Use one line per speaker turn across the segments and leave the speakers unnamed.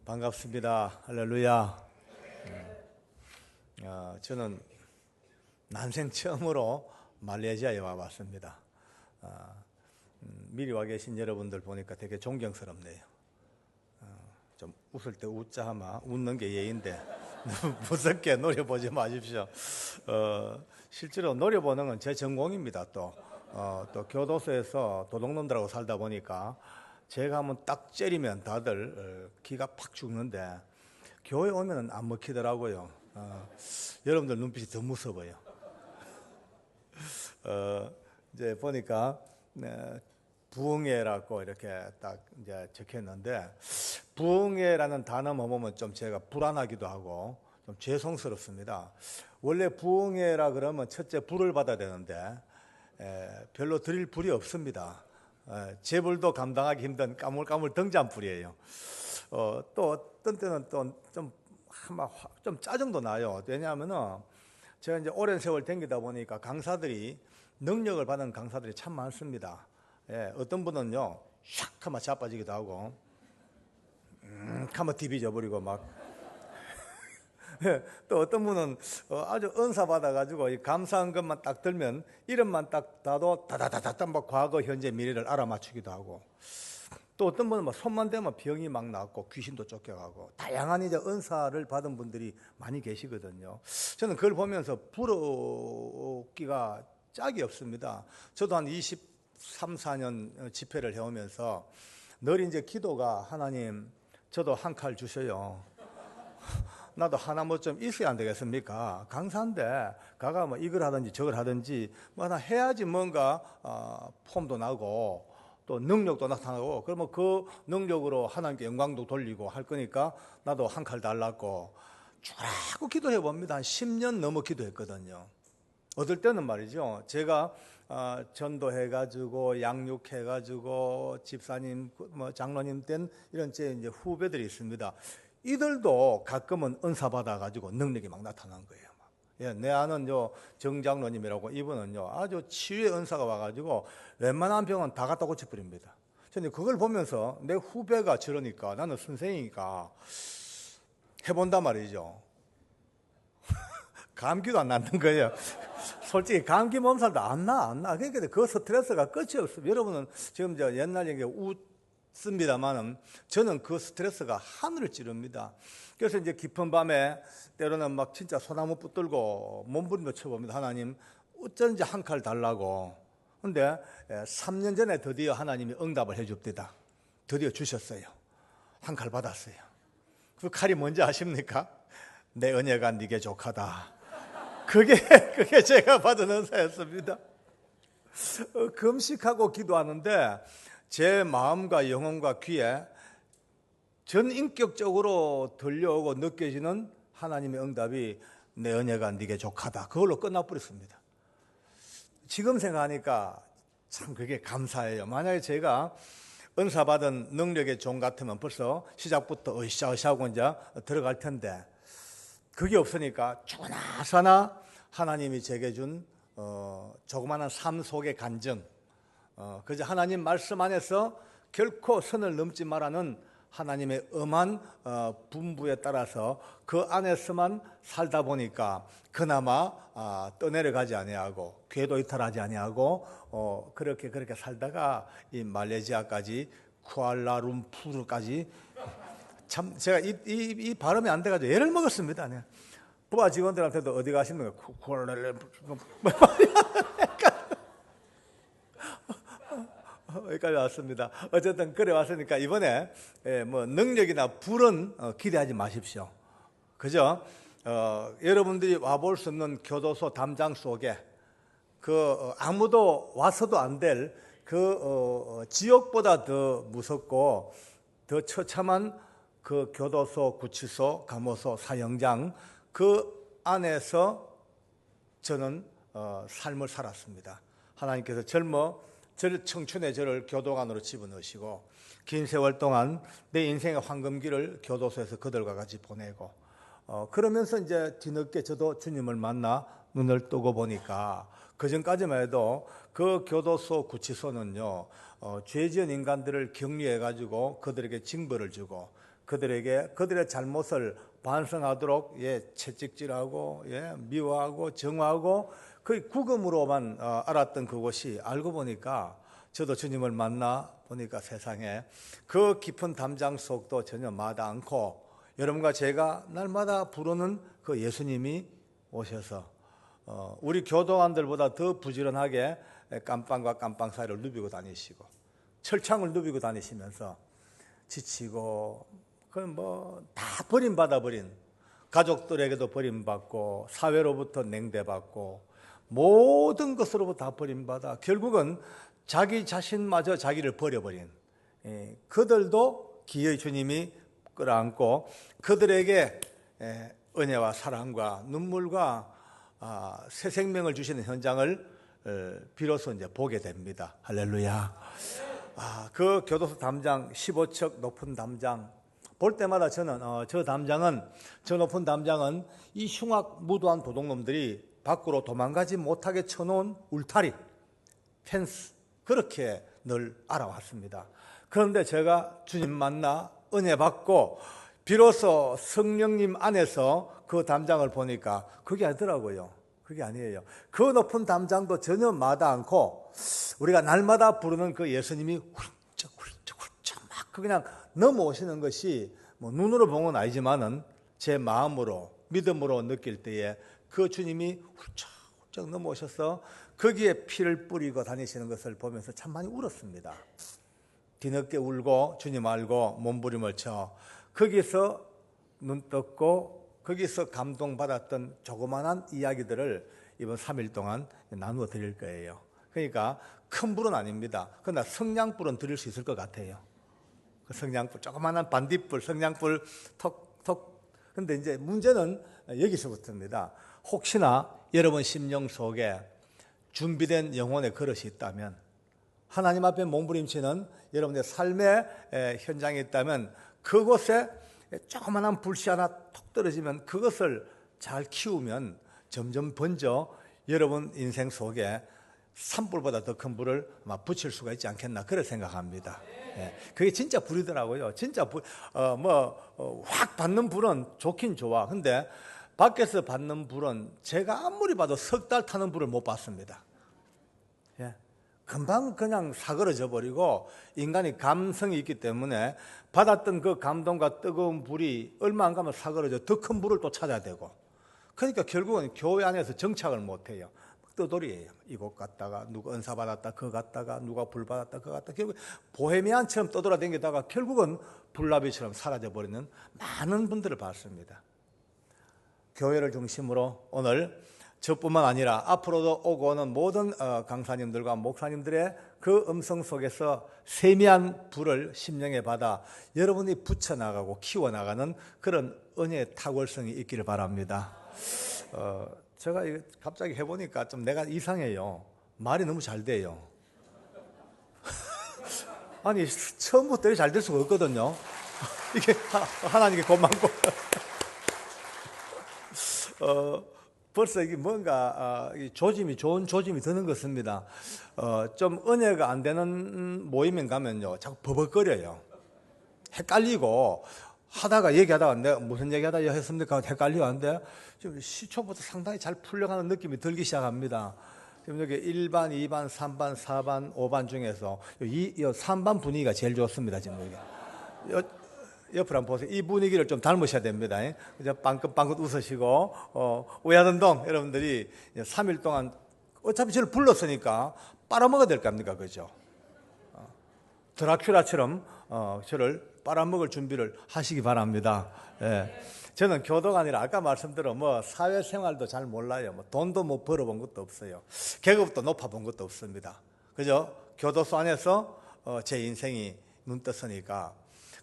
반갑습니다. 할렐루야. 저는 난생 처음으로 말레이시아에 와봤습니다. 미리 와 계신 여러분들 보니까 되게 존경스럽네요. 좀 웃을 때 웃자 하마 웃는 게 예인데 너무 무섭게 노려보지 마십시오. 실제로 노려보는 건 제 전공입니다. 또 교도소에서 도둑놈들하고 살다 보니까 제가 한번 딱 째리면 다들 기가 팍 죽는데 교회 오면 안 먹히더라고요. 여러분들 눈빛이 더 무서워요. 이제 보니까 부흥회라고 이렇게 딱 이제 적혔는데, 부흥회라는 단어만 보면 좀 제가 불안하기도 하고 좀 죄송스럽습니다. 원래 부흥회라 그러면 첫째 불을 받아야 되는데 별로 드릴 불이 없습니다. 제 불도 감당하기 힘든 까물까물 등잔불이에요. 또 어떤 때는 또 좀 짜증도 나요. 왜냐하면은 제가 이제 오랜 세월 댕기다 보니까 강사들이 능력을 받은 강사들이 참 많습니다. 어떤 분은요 샥 하면 자빠지기도 하고 하면 TV 져버리고 막 또 어떤 분은 아주 은사 받아가지고 감사한 것만 딱 들면 이름만 딱 따도 다다다다 막 과거 현재 미래를 알아맞추기도 하고, 또 어떤 분은 막 손만 대면 병이 막 낫고 귀신도 쫓겨가고 다양한 이제 은사를 받은 분들이 많이 계시거든요. 저는 그걸 보면서 부럽기가 짝이 없습니다. 저도 한 23, 4년 집회를 해오면서 늘 이제 기도가 하나님 저도 한 칼 주셔요. 나도 하나 뭐 좀 있어야 안 되겠습니까? 강사인데 가가 뭐 이걸 하든지 저걸 하든지 뭐 하나 해야지 뭔가 폼도 나고 또 능력도 나타나고, 그러면 그 능력으로 하나님께 영광도 돌리고 할 거니까 나도 한 칼 달라고 쭉 기도해 봅니다. 한 10년 넘어 기도했거든요. 어떨 때는 말이죠, 제가 전도해가지고 양육해가지고 집사님, 뭐 장로님 된 이런 제 이제 후배들이 있습니다. 이들도 가끔은 은사 받아가지고 능력이 막 나타난 거예요. 내 아는 정장로님이라고, 이분은요 아주 치유의 은사가 와가지고 웬만한 병은 다 갖다 고쳐버립니다. 저는 그걸 보면서 내 후배가 저러니까 나는 선생이니까 해본단 말이죠. 감기도 안 낫는 거예요. 솔직히 감기 몸살도 안 나. 그러니까 그 스트레스가 끝이 없어요. 여러분은 지금 옛날 얘기 웃습니다만은 저는 그 스트레스가 하늘을 찌릅니다. 그래서 이제 깊은 밤에 때로는 막 진짜 소나무 붙들고 몸부림도 쳐봅니다. 하나님 어쩐지 한 칼 달라고. 근데 3년 전에 드디어 하나님이 응답을 해줍니다. 드디어 주셨어요. 한 칼 받았어요. 그 칼이 뭔지 아십니까? 내 은혜가 네게 족하다. 그게 제가 받은 은사였습니다. 금식하고 기도하는데 제 마음과 영혼과 귀에 전인격적으로 들려오고 느껴지는 하나님의 응답이 내 은혜가 네게 족하다. 그걸로 끝나버렸습니다. 지금 생각하니까 참 그게 감사해요. 만약에 제가 은사 받은 능력의 종 같으면 벌써 시작부터 으쌰으쌰하고 이제 들어갈 텐데, 그게 없으니까 죽으나사나 하나님이 제게 준 조그마한 삶 속의 간증, 그저 하나님 말씀 안에서 결코 선을 넘지 말라는 하나님의 엄한 분부에 따라서 그 안에서만 살다 보니까 그나마 떠내려가지 아니하고 궤도 이탈하지 아니하고 그렇게 살다가 이 말레이시아까지 쿠알라룸푸르까지, 참 제가 이 발음이 안 돼가지고 애를 먹었습니다. 네. 부하 직원들한테도 어디 가십니까? 여기까지 왔습니다. 어쨌든 그래 왔으니까 이번에 뭐 능력이나 불은 기대하지 마십시오. 그죠? 여러분들이 와볼 수 없는 교도소 담장 속에 아무도 와서도 안 될 지옥보다 더 무섭고 더 처참한 그 교도소, 구치소, 감호소, 사형장, 그 안에서 저는 삶을 살았습니다. 하나님께서 청춘의 저를 교도관으로 집어넣으시고 긴 세월 동안 내 인생의 황금기를 교도소에서 그들과 같이 보내고, 그러면서 이제 뒤늦게 저도 주님을 만나 눈을 뜨고 보니까 그전까지만 해도 그 교도소, 구치소는요 죄지은 인간들을 격리해가지고 그들에게 징벌을 주고 그들에게 그들의 잘못을 반성하도록 채찍질하고 미워하고 정하고 그 구금으로만 알았던 그곳이 알고 보니까 저도 주님을 만나 보니까 세상에 그 깊은 담장 속도 전혀 마다 않고 여러분과 제가 날마다 부르는 그 예수님이 오셔서 우리 교도관들보다 더 부지런하게 깜빵과 깜빵 사이를 누비고 다니시고 철창을 누비고 다니시면서 지치고 다 버림받아 버린 가족들에게도 버림받고 사회로부터 냉대받고 모든 것으로부터 다 버림받아 결국은 자기 자신마저 자기를 버려버린 그들도 기어이 주님이 끌어안고 그들에게 은혜와 사랑과 눈물과 새 생명을 주시는 현장을 비로소 이제 보게 됩니다. 할렐루야. 그 교도소 담장 15척 높은 담장 볼 때마다 저는 저 높은 담장은 이 흉악무도한 도둑놈들이 밖으로 도망가지 못하게 쳐놓은 울타리, 펜스 그렇게 늘 알아왔습니다. 그런데 제가 주님 만나 은혜 받고 비로소 성령님 안에서 그 담장을 보니까 그게 아니더라고요. 그게 아니에요. 그 높은 담장도 전혀 마다 않고 우리가 날마다 부르는 그 예수님이 훌쩍 막 그냥 넘어오시는 것이 눈으로 본 건 아니지만은 제 마음으로 믿음으로 느낄 때에 그 주님이 훌쩍 넘어오셔서 거기에 피를 뿌리고 다니시는 것을 보면서 참 많이 울었습니다. 뒤늦게 울고 주님 알고 몸부림을 쳐 거기서 눈 떴고 거기서 감동받았던 조그만한 이야기들을 이번 3일 동안 나누어 드릴 거예요. 그러니까 큰 불은 아닙니다. 그러나 성냥불은 드릴 수 있을 것 같아요. 그 성냥불, 조그만한 반딧불, 성냥불 톡톡. 근데 이제 문제는 여기서부터입니다. 혹시나 여러분 심령 속에 준비된 영혼의 그릇이 있다면, 하나님 앞에 몸부림치는 여러분의 삶의 현장이 있다면 그곳에 조그만한 불씨 하나 톡 떨어지면 그것을 잘 키우면 점점 번져 여러분 인생 속에 산불보다 더 큰 불을 아마 붙일 수가 있지 않겠나 그렇게 생각합니다. 그게 진짜 불이더라고요. 진짜 불, 확 받는 불은 좋긴 좋아. 근데 밖에서 받는 불은 제가 아무리 봐도 석 달 타는 불을 못 봤습니다. 금방 그냥 사그러져 버리고 인간이 감성이 있기 때문에 받았던 그 감동과 뜨거운 불이 얼마 안 가면 사그러져 더 큰 불을 또 찾아야 되고 그러니까 결국은 교회 안에서 정착을 못 해요. 떠돌이에요. 이곳 갔다가 누가 은사 받았다 그거 갔다가 누가 불 받았다 그거 갔다 결국 보헤미안처럼 떠돌아다니다가 결국은 불나비처럼 사라져버리는 많은 분들을 봤습니다. 교회를 중심으로 오늘 저뿐만 아니라 앞으로도 오고 오는 모든 강사님들과 목사님들의 그 음성 속에서 세미한 불을 심령에 받아 여러분이 붙여나가고 키워나가는 그런 은혜의 탁월성이 있기를 바랍니다. 제가 갑자기 해보니까 좀 내가 이상해요. 말이 너무 잘 돼요. 아니 처음부터 잘 될 수가 없거든요. 이게 하나님께 고맙고 벌써 이게 뭔가 조짐이 좋은 조짐이 드는 것 같습니다. 좀 은혜가 안 되는 모임에 가면요 자꾸 버벅거려요. 헷갈리고 하다가 얘기하다가 내가 무슨 얘기하다 했습니까? 헷갈리고 하는데 지금 시초부터 상당히 잘 풀려가는 느낌이 들기 시작합니다. 지금 여기 1반, 2반, 3반, 4반, 5반 중에서 이 3반 분위기가 제일 좋습니다. 지금 여기. 옆으로 한번 보세요. 이 분위기를 좀 닮으셔야 됩니다. 이제 빵긋빵긋 웃으시고, 오야든동 여러분들이 3일 동안 어차피 저를 불렀으니까 빨아먹어야 될 거 아닙니까? 그죠? 드라큘라처럼 저를 빨아먹을 준비를 하시기 바랍니다. 저는 교도가 아니라 아까 말씀대로 사회생활도 잘 몰라요. 돈도 벌어본 것도 없어요. 계급도 높아본 것도 없습니다. 그죠? 교도소 안에서 제 인생이 눈 떴으니까.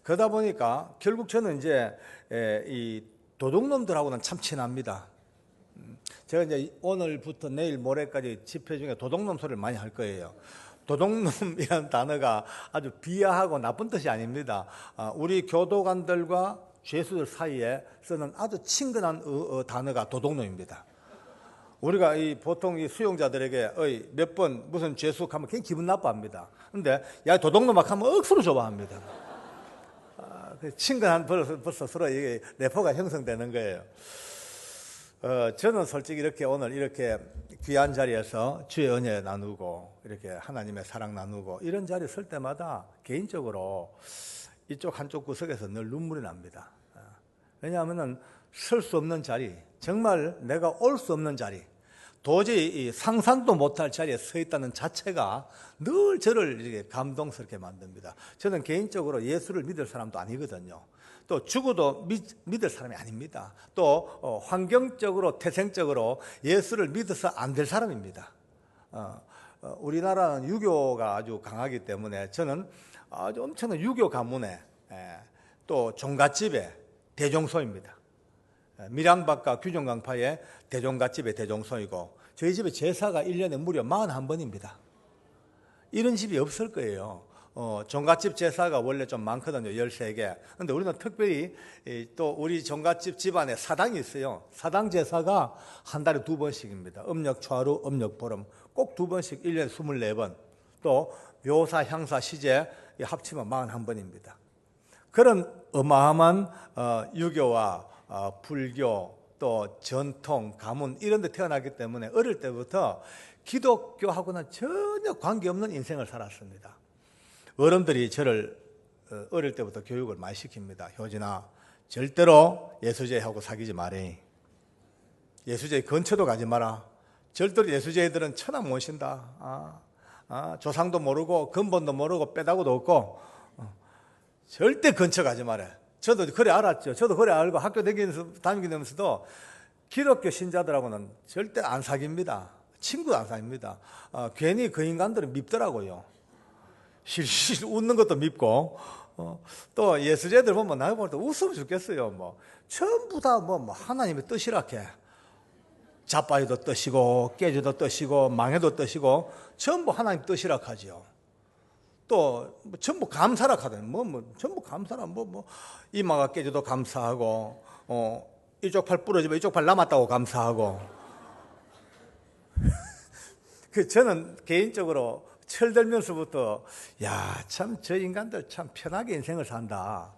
그러다 보니까 결국 저는 이제 이 도둑놈들하고는 참 친합니다. 제가 이제 오늘부터 내일 모레까지 집회 중에 도둑놈 소리를 많이 할 거예요. 도둑놈이라는 단어가 아주 비하하고 나쁜 뜻이 아닙니다. 우리 교도관들과 죄수들 사이에 쓰는 아주 친근한 단어가 도둑놈입니다. 우리가 보통 이 수용자들에게 몇 번 무슨 죄수 하면 굉장히 기분 나빠합니다. 근데 야 도둑놈 막 하면 억수로 좋아합니다. 친근한 벌써 서로 이게 래퍼가 형성되는 거예요. 저는 솔직히 이렇게 오늘 이렇게 귀한 자리에서 주의 은혜 나누고 이렇게 하나님의 사랑 나누고 이런 자리에 설 때마다 개인적으로 이쪽 한쪽 구석에서 늘 눈물이 납니다. 왜냐하면 설 수 없는 자리, 정말 내가 올 수 없는 자리, 도저히 상상도 못할 자리에 서 있다는 자체가 늘 저를 이렇게 감동스럽게 만듭니다. 저는 개인적으로 예수를 믿을 사람도 아니거든요. 또 죽어도 믿을 사람이 아닙니다. 또 환경적으로 태생적으로 예수를 믿어서 안 될 사람입니다. 우리나라는 유교가 아주 강하기 때문에 저는 아주 엄청난 유교 가문에 또 종갓집의 대종소입니다. 밀양박과 규정강파의 대종갓집의 대종소이고 저희 집에 제사가 1년에 무려 41번입니다. 이런 집이 없을 거예요. 종갓집 제사가 원래 좀 많거든요. 13개. 근데 우리는 특별히 또 우리 종갓집 집안에 사당이 있어요. 사당 제사가 한 달에 2번씩입니다. 음력 초하루, 음력 보름. 꼭 2번씩 1년에 24번. 또 묘사, 향사, 시제 합치면 41번입니다. 그런 어마어마한 유교와 불교 또 전통, 가문 이런 데 태어났기 때문에 어릴 때부터 기독교하고는 전혀 관계없는 인생을 살았습니다. 어른들이 저를 어릴 때부터 교육을 많이 시킵니다. 효진아, 절대로 예수제하고 사귀지 마래. 예수제 근처도 가지 마라. 절대로 예수제들은 천하 못 신다. 조상도 모르고 근본도 모르고 빼다고도 없고 절대 근처 가지 마래. 저도 그래 알았죠. 저도 그래 알고 학교 다니면서도 기독교 신자들하고는 절대 안 사깁니다. 친구도 안 사깁니다. 괜히 그 인간들은 밉더라고요. 실실 웃는 것도 밉고, 또 예수제들 보면 나이 볼 때 웃으면 죽겠어요. 뭐 전부 다 뭐 하나님의 뜻이라게 자빠이도 뜻이고 깨지도 뜻이고 망해도 뜻이고 전부 하나님 뜻이라 하지요. 또 전부 감사라 하더니 전부 감사라 이마가 깨져도 감사하고 이쪽 팔 부러지면 이쪽 팔 남았다고 감사하고 저는 개인적으로 철들면서부터 참 저 인간들 참 편하게 인생을 산다.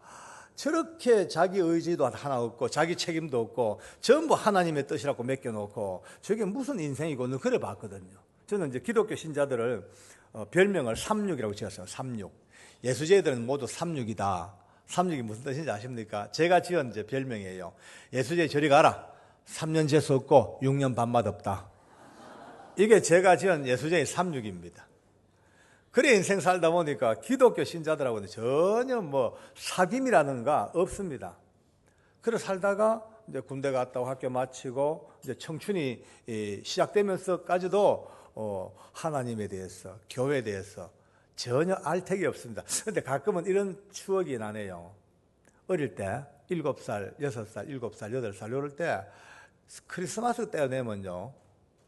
저렇게 자기 의지도 하나 없고 자기 책임도 없고 전부 하나님의 뜻이라고 맡겨놓고 저게 무슨 인생이고 그래 봤거든요. 저는 이제 기독교 신자들을 별명을 삼육이라고 지었어요. 삼육. 예수제들은 모두 삼육이다. 삼육이 무슨 뜻인지 아십니까? 제가 지은 이제 별명이에요. 예수제 저리 가라. 3년 재수 없고 6년 밤맛 없다. 이게 제가 지은 예수제의 삼육입니다. 그래 인생 살다 보니까 기독교 신자들하고는 전혀 사귐이라는가 없습니다. 그래 살다가 이제 군대 갔다 오고 학교 마치고 이제 청춘이 시작되면서까지도 하나님에 대해서, 교회에 대해서 전혀 알택이 없습니다. 그런데 가끔은 이런 추억이 나네요. 어릴 때 7살, 6살, 7살, 8살 이럴 때 크리스마스 때가 되면요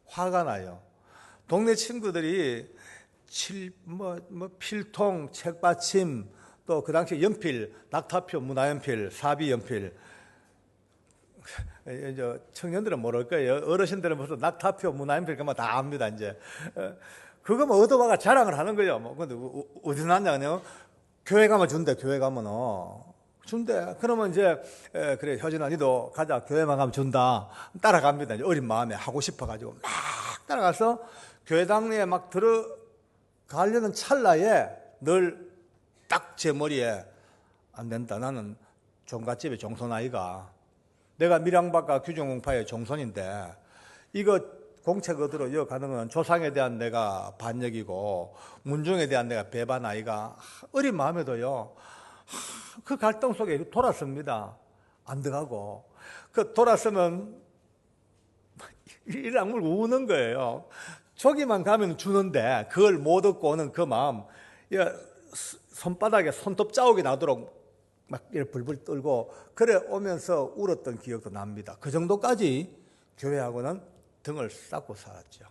화가 나요. 동네 친구들이 필통, 책받침, 또 그 당시 연필, 낙타표, 문화연필, 사비연필. 이제 청년들은 모를 거예요. 어르신들은 벌써 낙타표, 문화연필 그만 다 압니다. 이제 그거만 얻어와가 자랑을 하는 거예요. 근데 어디서 났냐요? 교회 가면 준대. 교회 가면 준대. 그러면 이제 그래 효진아 니도 가자. 교회만 가면 준다. 따라갑니다. 이제 어린 마음에 하고 싶어가지고 막 따라가서 교회당에 막 들어가려는 찰나에 늘 딱 제 머리에 안 된다. 나는 종갓집의 종손 아이가. 내가 밀양박과 규정공파의 종손인데 이거 공책 얻으러 이어 가는 건 조상에 대한 내가 반역이고 문중에 대한 내가 배반 아이가 어린 마음에도요. 그 갈등 속에 돌았습니다. 안 들어가고 그 돌았으면 이를 악물고 우는 거예요. 저기만 가면 주는데 그걸 못 얻고 오는 그 마음, 손바닥에 손톱 자국이 나도록 막 이렇게 불불 떨고 그래 오면서 울었던 기억도 납니다. 그 정도까지 교회하고는 등을 쌓고 살았죠.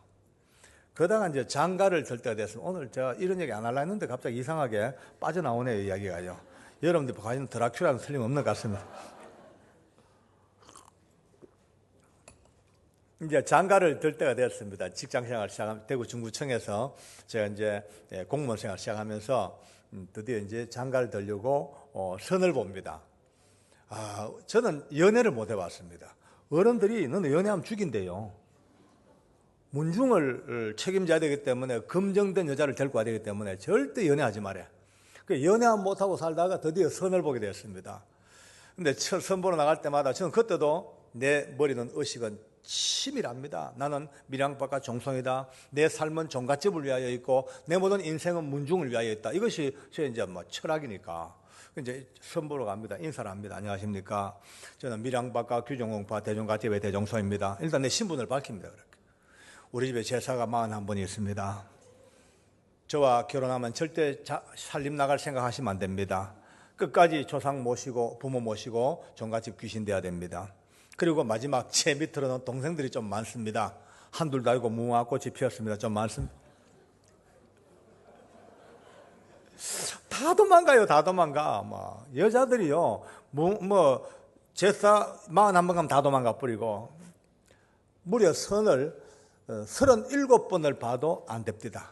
그러다가 이제 장가를 들 때가 됐으면 오늘 제가 이런 얘기 안 하려고 했는데 갑자기 이상하게 빠져나오네요, 이야기가요. 여러분들 과연 드라큘라는 틀림없는 것 같습니다. 이제 장가를 들 때가 됐습니다. 직장 생활 시작하면 대구 중구청에서 제가 이제 공무원 생활 시작하면서 드디어 이제 장가를 들려고 선을 봅니다. 저는 연애를 못 해봤습니다. 어른들이 너는 연애하면 죽인대요. 문중을 책임져야 되기 때문에 검증된 여자를 데리고 와야 되기 때문에 절대 연애하지 말아요. 연애하면 못하고 살다가 드디어 선을 보게 되었습니다. 근데 첫 선 보러 나갈 때마다 저는 그때도 내 머리는 의식은 치밀합니다. 나는 밀양박과 종성이다. 내 삶은 종갓집을 위하여 있고 내 모든 인생은 문중을 위하여 있다. 이것이 제 이제 철학이니까. 이제 선 보러 갑니다. 인사를 합니다. 안녕하십니까? 저는 밀양박과 규종공파 대종갓집의 대종성입니다. 일단 내 신분을 밝힙니다. 그렇게. 우리 집에 제사가 41번이 있습니다. 저와 결혼하면 절대 살림 나갈 생각하시면 안 됩니다. 끝까지 조상 모시고 부모 모시고 종갓집 귀신 돼야 됩니다. 그리고 마지막 제 밑으로는 동생들이 좀 많습니다. 한둘도 아니고 무궁화 꽃이 피었습니다. 좀 많습니다. 다 도망가요. 다 도망가. 여자들이요. 제사 41번 가면 다 도망가 버리고 무려 선을 37번을 봐도 안 됩니다.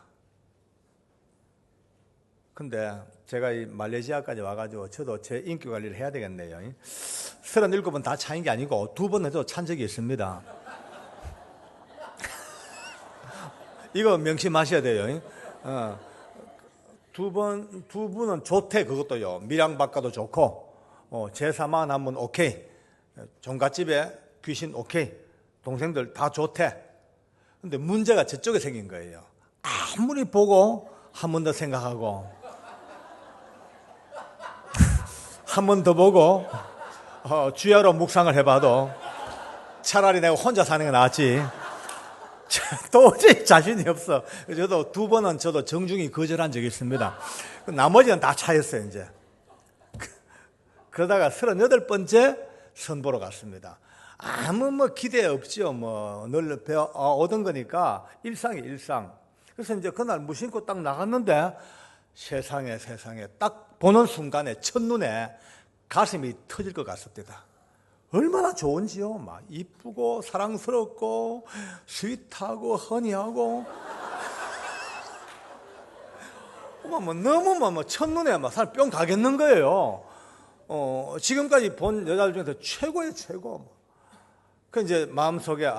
근데 제가 이 말레이시아까지 와가지고 저도 제 인기 관리를 해야 되겠네요. 37번 다 차인 게 아니고 2번 해도 찬 적이 있습니다. 이거 명심하셔야 돼요. 두 분은 좋대. 그것도요. 밀양박가도 좋고 제사 41번 오케이. 종갓집에 귀신 오케이. 동생들 다 좋대. 근데 문제가 저쪽에 생긴 거예요. 아무리 보고 한 번 더 생각하고 한 번 더 보고 주야로 묵상을 해봐도 차라리 내가 혼자 사는 게 낫지. 도저히 자신이 없어. 저도 2번은 저도 정중히 거절한 적이 있습니다. 나머지는 다 차였어요. 이제 그러다가 38번째 선 보러 갔습니다. 아무 기대 없죠. 늘 얻은 거니까 일상이 일상. 그래서 이제 그날 무심코 딱 나갔는데 세상에 딱 보는 순간에 첫눈에 가슴이 터질 것 같습니다. 얼마나 좋은지요. 막 이쁘고 사랑스럽고 스윗하고 허니하고 너무 첫눈에 사람 뿅 가겠는 거예요. 지금까지 본 여자들 중에서 최고예요. 최고. 그 이제 마음속에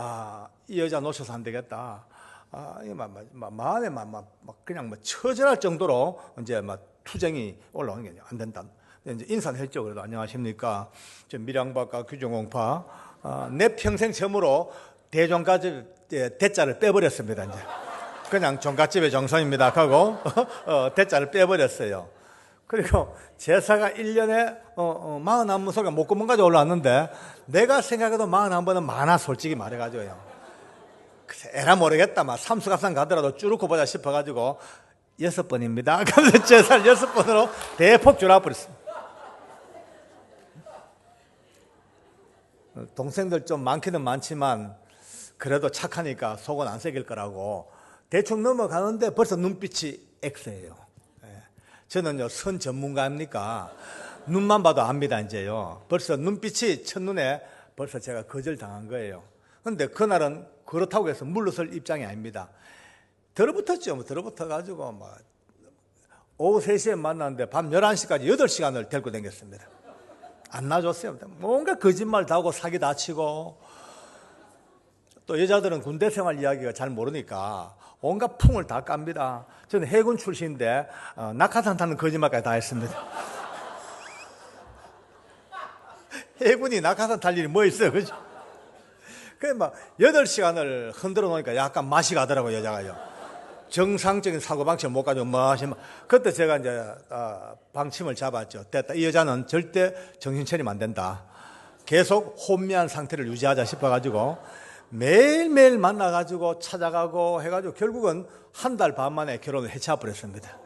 이 여자 놓쳐서 안 되겠다. 마음에 그냥 처절할 정도로 이제 투쟁이 올라오는 게 안 된다. 이제 인사는 했죠. 그래도 안녕하십니까? 저 밀양박과 규종공파 내 평생 처음으로 대종갓집 대자를 빼버렸습니다. 이제 그냥 종갓집의 정성입니다 하고 대자를 빼버렸어요. 그리고 제사가 1년에 41번 소리가 목구멍까지 올라왔는데 내가 생각해도 41번은 많아. 솔직히 말해가지고요. 에라 모르겠다. 삼수갑산 가더라도 쭈르고 보자 싶어가지고 6번입니다. 그래서 제사를 6번으로 대폭 줄여버렸습니다. 동생들 좀 많기는 많지만 그래도 착하니까 속은 안 새길 거라고 대충 넘어가는데 벌써 눈빛이 X예요. 저는요, 선 전문가입니까? 눈만 봐도 압니다, 이제요. 벌써 눈빛이 첫눈에 벌써 제가 거절당한 거예요. 근데 그날은 그렇다고 해서 물러설 입장이 아닙니다. 들어붙었죠. 들어붙어가지고 오후 3시에 만났는데 밤 11시까지 8시간을 데리고 다녔습니다. 안 놔줬어요. 뭔가 거짓말 다 하고 사기 다 치고 또 여자들은 군대 생활 이야기가 잘 모르니까 온갖 풍을 다 깝니다. 저는 해군 출신인데 낙하산 타는 거짓말까지 다 했습니다. 해군이 낙하산 탈 일이 뭐 있어요, 그죠? 그래 8시간을 흔들어 놓으니까 약간 맛이 가더라고요, 여자가요. 정상적인 사고방식을 못 가지고 그때 제가 이제 방침을 잡았죠. 됐다. 이 여자는 절대 정신 차리면 안 된다. 계속 혼미한 상태를 유지하자 싶어가지고 매일매일 만나가지고 찾아가고 해가지고 결국은 한 달 반 만에 결혼을 해치워버렸습니다.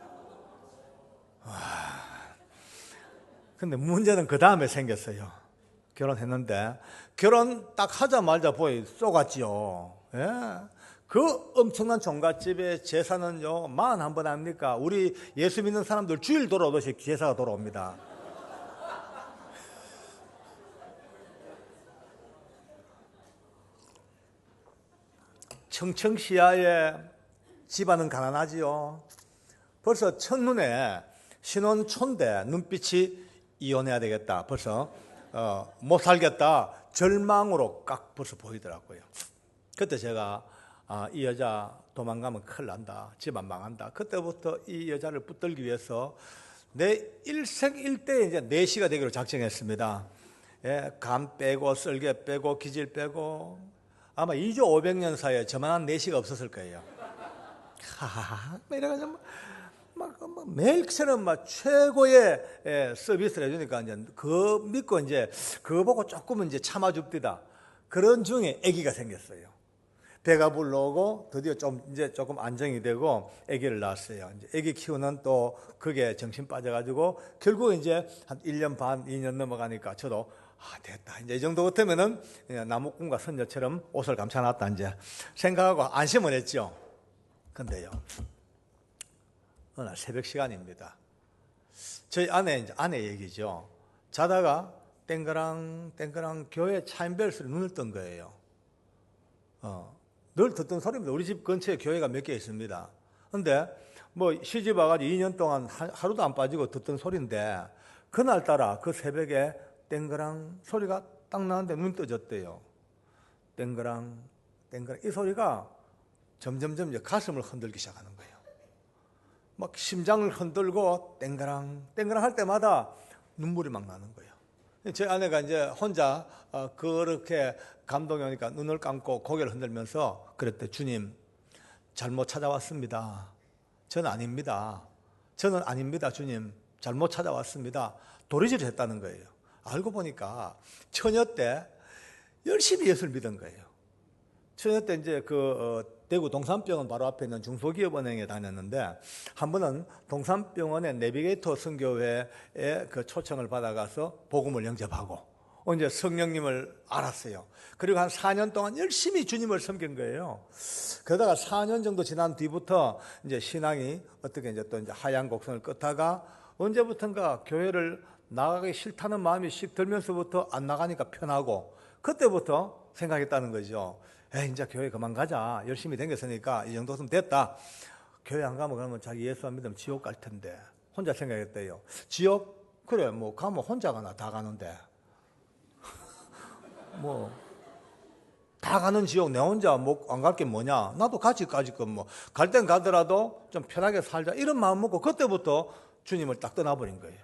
근데 문제는 그 다음에 생겼어요. 결혼했는데 결혼 딱 하자마자 보이 쏘갔지요. 예. 그 엄청난 종갓집에 제사는요 41번 아닙니까? 우리 예수 믿는 사람들 주일 돌아오듯이 제사가 돌아옵니다. 청청시야에 집안은 가난하지요. 벌써 첫눈에 신혼 초인데 눈빛이 이혼해야 되겠다. 벌써 못 살겠다. 절망으로 깍 벌써 보이더라고요. 그때 제가 이 여자 도망가면 큰일 난다. 집안 망한다. 그때부터 이 여자를 붙들기 위해서 내 일생일대에 이제 4시가 되기로 작정했습니다. 예, 간 빼고 썰개 빼고 기질 빼고 아마 2조 500년 사이에 저만한 4시가 없었을 거예요. 이래가지고 매일처럼 최고의 서비스를 해주니까 이제 그거 믿고 이제 그거 보고 조금은 이제 참아줍디다. 그런 중에 아기가 생겼어요. 배가 불러오고 드디어 이제 조금 안정이 되고 아기를 낳았어요. 이제 아기 키우는 또 그게 정신 빠져가지고 결국 이제 한 1년 반, 2년 넘어가니까 저도 됐다. 이제 이 정도 같으면은 나무꾼과 선녀처럼 옷을 감춰놨다 이제 생각하고 안심을 했죠. 근데요, 어느 날 새벽 시간입니다. 저희 아내 얘기죠. 자다가 땡그랑 교회 차인벨 소리 눈을 뜬 거예요. 늘 듣던 소리입니다. 우리 집 근처에 교회가 몇 개 있습니다. 근데 시집 와가지고 2년 동안 하루도 안 빠지고 듣던 소리인데 그날따라 그 새벽에 땡그랑 소리가 딱 나는데 눈 떠졌대요. 땡그랑 이 소리가 점점점 이제 가슴을 흔들기 시작하는 거예요. 막 심장을 흔들고 땡그랑 할 때마다 눈물이 막 나는 거예요. 제 아내가 이제 혼자 그렇게 감동이 오니까 눈을 감고 고개를 흔들면서 그랬대. 주님, 잘못 찾아왔습니다. 저는 아닙니다. 주님. 잘못 찾아왔습니다. 도리지를 했다는 거예요. 알고 보니까 처녀 때 열심히 예수를 믿은 거예요. 처녀 때 이제 대구 동산병원 바로 앞에 있는 중소기업은행에 다녔는데 한 번은 동산병원의 내비게이터 선교회에 그 초청을 받아가서 복음을 영접하고 이제 성령님을 알았어요. 그리고 한 4년 동안 열심히 주님을 섬긴 거예요. 그러다가 4년 정도 지난 뒤부터 이제 신앙이 어떻게 이제 또 이제 하얀 곡선을 끄다가 언제부턴가 교회를 나가기 싫다는 마음이 씩 들면서부터 안 나가니까 편하고 그때부터 생각했다는 거죠. 이제 교회 그만 가자. 열심히 댕겼으니까 이 정도면 됐다. 교회 안 가면 그러면 자기 예수 안 믿으면 지옥 갈 텐데. 혼자 생각했대요. 지옥? 그래, 가면 혼자 가나 다 가는데. 다 가는 지옥 내 혼자 안 갈 게 뭐냐. 나도 같이 갈 땐 가더라도 좀 편하게 살자. 이런 마음 먹고 그때부터 주님을 딱 떠나버린 거예요.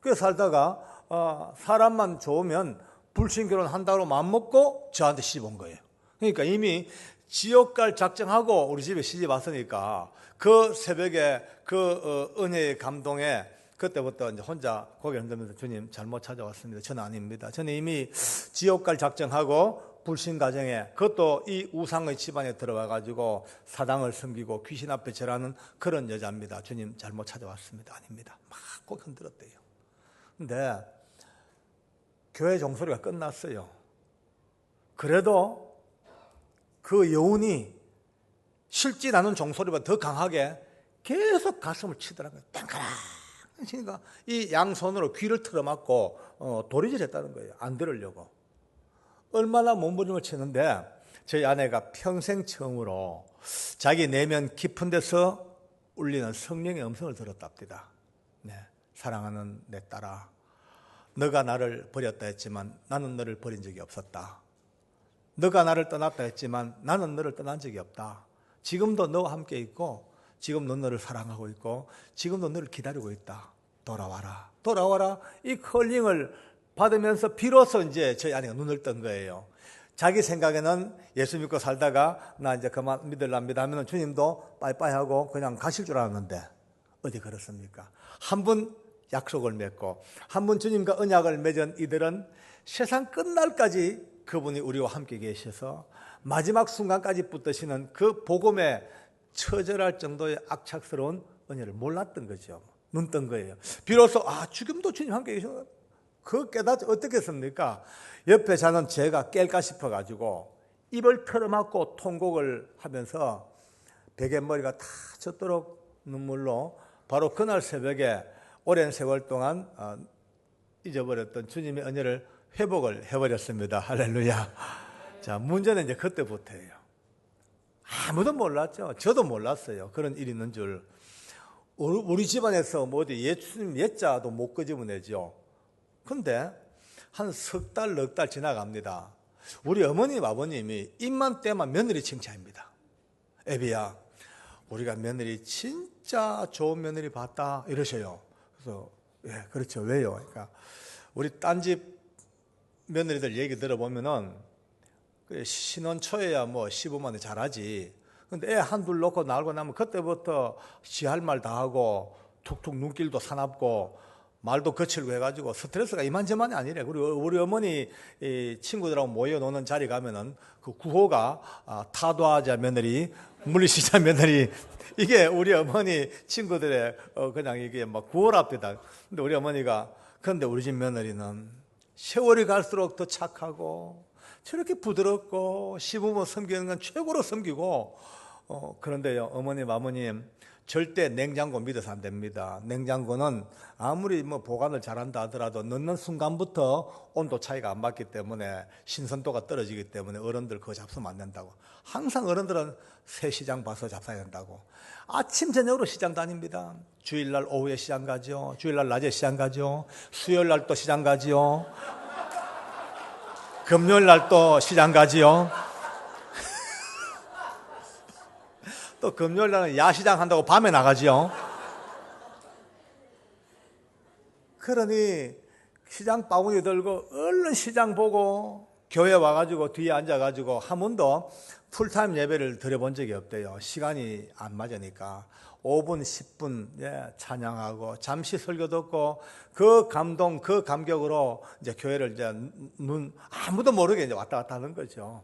그래서 살다가 사람만 좋으면 불신결혼 한다고 마음 먹고 저한테 시집 온 거예요. 그러니까 이미 지옥 갈 작정하고 우리 집에 시집 왔으니까 그 새벽에 그 은혜의 감동에 그때부터 이제 혼자 고개 흔들면서 주님 잘못 찾아왔습니다. 저는 아닙니다. 저는 이미 지옥 갈 작정하고 불신 가정에 그것도 이 우상의 집안에 들어와 가지고 사당을 섬기고 귀신 앞에 절하는 그런 여자입니다. 주님 잘못 찾아왔습니다. 아닙니다. 막 고개 흔들었대요. 근데 교회 종소리가 끝났어요. 그래도 그 여운이 실지 않은 종소리보다 더 강하게 계속 가슴을 치더라고요. 땡가랑 치니까 이 양손으로 귀를 틀어막고 도리질 했다는 거예요. 안 들으려고. 얼마나 몸부림을 치는데 저희 아내가 평생 처음으로 자기 내면 깊은 데서 울리는 성령의 음성을 들었답니다. 네, 사랑하는 내 딸아, 너가 나를 버렸다 했지만 나는 너를 버린 적이 없었다. 너가 나를 떠났다 했지만 나는 너를 떠난 적이 없다. 지금도 너와 함께 있고 지금도 너를 사랑하고 있고 지금도 너를 기다리고 있다. 돌아와라. 돌아와라. 이 컬링을 받으면서 비로소 이제 저희 아내가 눈을 뜬 거예요. 자기 생각에는 예수 믿고 살다가 나 이제 그만 믿을랍니다 하면 주님도 빠이빠이 하고 그냥 가실 줄 알았는데 어디 그렇습니까? 한 번 약속을 맺고 한 번 주님과 언약을 맺은 이들은 세상 끝날까지 그분이 우리와 함께 계셔서 마지막 순간까지 붙드시는 그 복음에 처절할 정도의 악착스러운 은혜를 몰랐던 거죠. 눈 뜬 거예요. 비로소 지금도 주님 함께 계셔. 그 깨닫지 어떻겠습니까? 옆에 자는 제가 깰까 싶어가지고 입을 털어막고 통곡을 하면서 베갯머리가 다 젖도록 눈물로 바로 그날 새벽에 오랜 세월 동안 잊어버렸던 주님의 은혜를 회복을 해버렸습니다. 할렐루야. 자, 문제는 이제 그때부터예요. 아무도 몰랐죠. 저도 몰랐어요. 그런 일이 있는 줄. 우리 집안에서 뭐 어디 예수님 예자도 못 끄집어내죠. 근데 한 석 달, 넉 달 지나갑니다. 우리 어머님, 아버님이 입만 떼면 며느리 칭찬입니다. 애비야, 우리가 며느리 진짜 좋은 며느리 봤다 이러셔요. 그래서 예, 그렇죠. 왜요? 그러니까 우리 딴집 며느리들 얘기 들어보면은 신혼 초에야 뭐 시부모는 잘하지. 근데 애 한둘 놓고 날고 나면 그때부터 지 할 말 다 하고 툭툭 눈길도 사납고 말도 거칠고 해가지고 스트레스가 이만저만이 아니래. 그리고 우리 어머니 친구들하고 모여노는 자리 가면은 그 구호가 타도하자 며느리, 물리시자 며느리, 이게 우리 어머니 친구들의 그냥 이게 막 구호랍니다. 근데 우리 어머니가, 그런데 우리 집 며느리는 세월이 갈수록 더 착하고 저렇게 부드럽고 시부모 섬기는 건 최고로 섬기고, 그런데요, 어머님, 아버님, 절대 냉장고 믿어서 안 됩니다. 냉장고는 아무리 뭐 보관을 잘한다 하더라도 넣는 순간부터 온도 차이가 안 맞기 때문에 신선도가 떨어지기 때문에 어른들 그거 잡수면 안 된다고. 항상 어른들은 새 시장 봐서 잡사야 된다고. 아침 저녁으로 시장 다닙니다. 주일날 오후에 시장 가죠. 주일날 낮에 시장 가죠. 수요일날 또 시장 가지요. 금요일날 또 시장 가지요. 또 금요일날은 야시장 한다고 밤에 나가지요. 그러니 시장 바구니 들고 얼른 시장 보고 교회 와가지고 뒤에 앉아가지고 한 번도 풀타임 예배를 드려본 적이 없대요. 시간이 안 맞으니까 5분, 10분 찬양하고 잠시 설교 듣고 그 감동, 그 감격으로 이제 교회를 이제 아무도 모르게 이제 왔다 갔다 하는 거죠.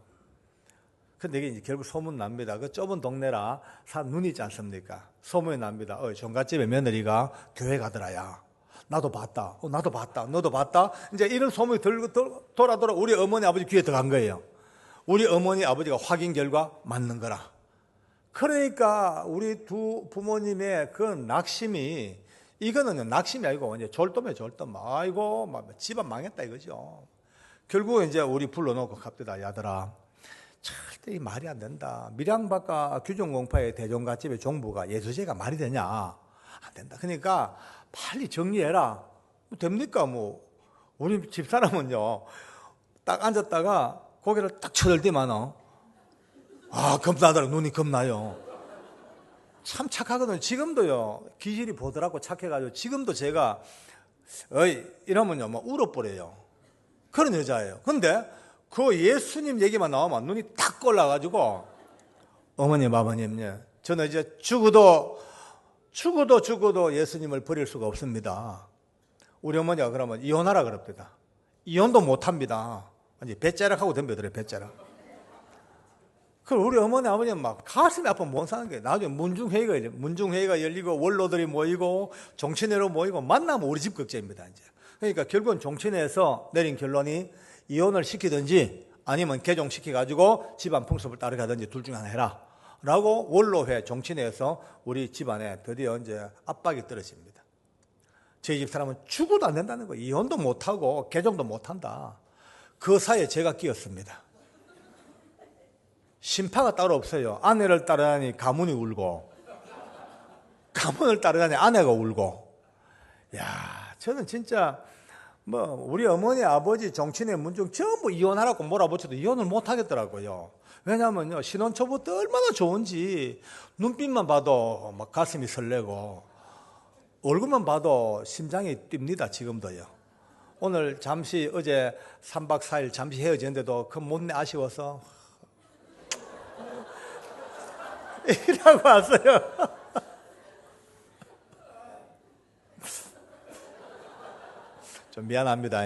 근데 이게 이제 결국 소문 납니다. 그 좁은 동네라 눈이 있지 않습니까? 소문이 납니다. 종갓집의 며느리가 교회 가더라야. 나도 봤다. 나도 봤다. 너도 봤다. 이제 이런 소문이 돌아 우리 어머니 아버지 귀에 들어간 거예요. 우리 어머니 아버지가 확인 결과 맞는 거라. 그러니까 우리 두 부모님의 그 낙심이, 이거는 낙심이 아니고 이제 졸도면 졸도. 아이고 집안 망했다 이거죠. 결국 이제 우리 불러놓고 갑니다. 야들아, 절대 이 말이 안 된다. 밀양박과 규정공파의 대종갓집의 종부가 예수제가 말이 되냐? 안 된다. 그러니까 빨리 정리해라. 됩니까? 뭐 우리 집사람은요, 딱 앉았다가 고개를 딱 쳐들더만은 겁나더라. 눈이 겁나요. 참 착하거든요. 지금도요, 기질이 보더라고 착해가지고 지금도 제가 이러면요 막 울어버려요. 그런 여자예요. 근데 그 예수님 얘기만 나오면 눈이 딱 골라가지고, 어머님, 아버님, 저는 이제 죽어도 예수님을 버릴 수가 없습니다. 우리 어머니가 그러면 이혼하라 그럽니다. 이혼도 못합니다. 이제 배째락하고 덤벼들어요, 배째락. 그럼 우리 어머니, 아버님 막 가슴이 아프면 못 사는 거예요. 나중에 문중회의가 열리고 원로들이 모이고 종친회로 모이고 만나면 우리 집 걱정입니다, 이제. 그러니까 결국은 종친회에서 내린 결론이 이혼을 시키든지 아니면 개종시켜가지고 집안 풍습을 따라가든지 둘 중에 하나 해라 라고 원로회 종친회에서 우리 집안에 드디어 이제 압박이 떨어집니다. 저희 집 사람은 죽어도 안 된다는 거예요. 이혼도 못하고 개종도 못한다. 그 사이에 제가 끼었습니다. 심파가 따로 없어요. 아내를 따르다니 가문이 울고, 가문을 따르다니 아내가 울고. 야, 저는 진짜 우리 어머니, 아버지, 정친의 문중 전부 이혼하라고 몰아붙여도 이혼을 못 하겠더라고요. 왜냐하면요, 신혼 초부터 얼마나 좋은지 눈빛만 봐도 막 가슴이 설레고 얼굴만 봐도 심장이 뜁니다, 지금도요. 오늘 잠시 어제 3박 4일 잠시 헤어졌는데도 그 못내 아쉬워서 이라고 왔어요. 좀 미안합니다.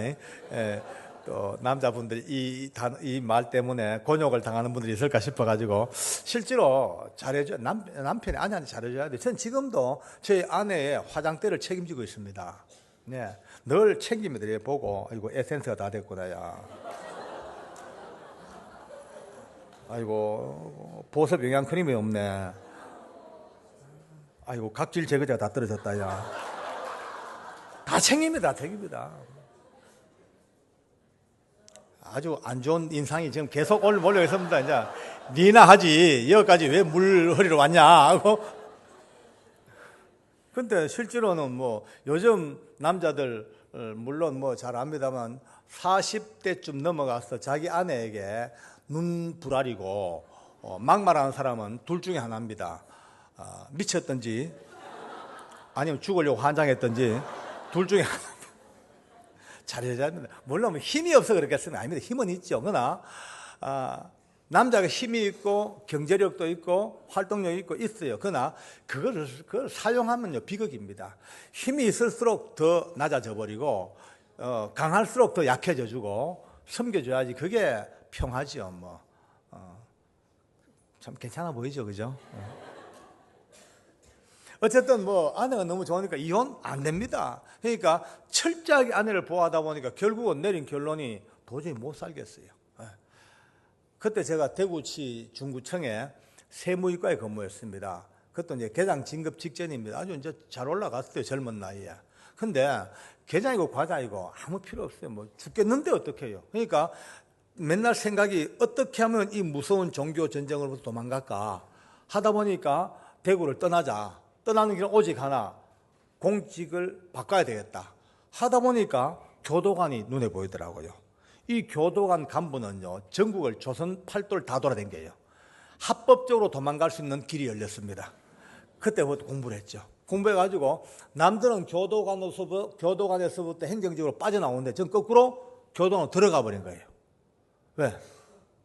또 남자분들이 이 말 때문에 곤욕을 당하는 분들이 있을까 싶어가지고, 실제로 잘해줘야, 남편이 아내한테 잘해줘야 돼요. 저는 지금도 저희 아내의 화장대를 책임지고 있습니다. 네, 늘 챙깁니다. 보고 아이고 에센스가 다 됐구나. 야, 아이고 보습 영양 크림이 없네. 아이고 각질 제거제가 다 떨어졌다. 야, 다 챙깁니다. 아주 안 좋은 인상이 지금 계속 몰려 있습니다. 이제 니나 하지 여기까지 왜 물 허리로 왔냐 하고. 근데 실제로는 뭐 요즘 남자들 물론 뭐 잘 압니다만 40대쯤 넘어가서 자기 아내에게 눈불알이고 막말하는 사람은 둘 중에 하나입니다. 미쳤든지 아니면 죽으려고 환장했든지 둘 중에 하나. 잘해야합니다. 물론 힘이 없어 그렇겠으면 아닙니다. 힘은 있죠. 그러나 남자가 힘이 있고 경제력도 있고 활동력이 있고 있어요. 그러나 그걸 사용하면요 비극입니다. 힘이 있을수록 더 낮아져 버리고 강할수록 더 약해져 주고 섬겨줘야지 그게 평화지요. 뭐 참 괜찮아 보이죠, 그죠? 어쨌든 뭐 아내가 너무 좋으니까 이혼 안 됩니다. 그러니까 철저하게 아내를 보호하다 보니까 결국은 내린 결론이 도저히 못 살겠어요. 그때 제가 대구시 중구청에 세무이과에 근무했습니다. 그것도 이제 계장 진급 직전입니다. 아주 이제 잘 올라갔어요, 젊은 나이에. 근데 계장이고 과장이고 아무 필요 없어요. 뭐 죽겠는데 어떻게 해요? 그러니까 맨날 생각이 어떻게 하면 이 무서운 종교 전쟁으로부터 도망갈까 하다 보니까 대구를 떠나자. 떠나는 길은 오직 하나, 공직을 바꿔야 되겠다 하다 보니까 교도관이 눈에 보이더라고요. 이 교도관 간부는요 전국을 조선 팔도를 다 돌아다녀요. 합법적으로 도망갈 수 있는 길이 열렸습니다. 그때부터 공부를 했죠. 공부해가지고 남들은 교도관에서부터 행정직으로 빠져나오는데 전 거꾸로 교도관으로 들어가 버린 거예요. 왜?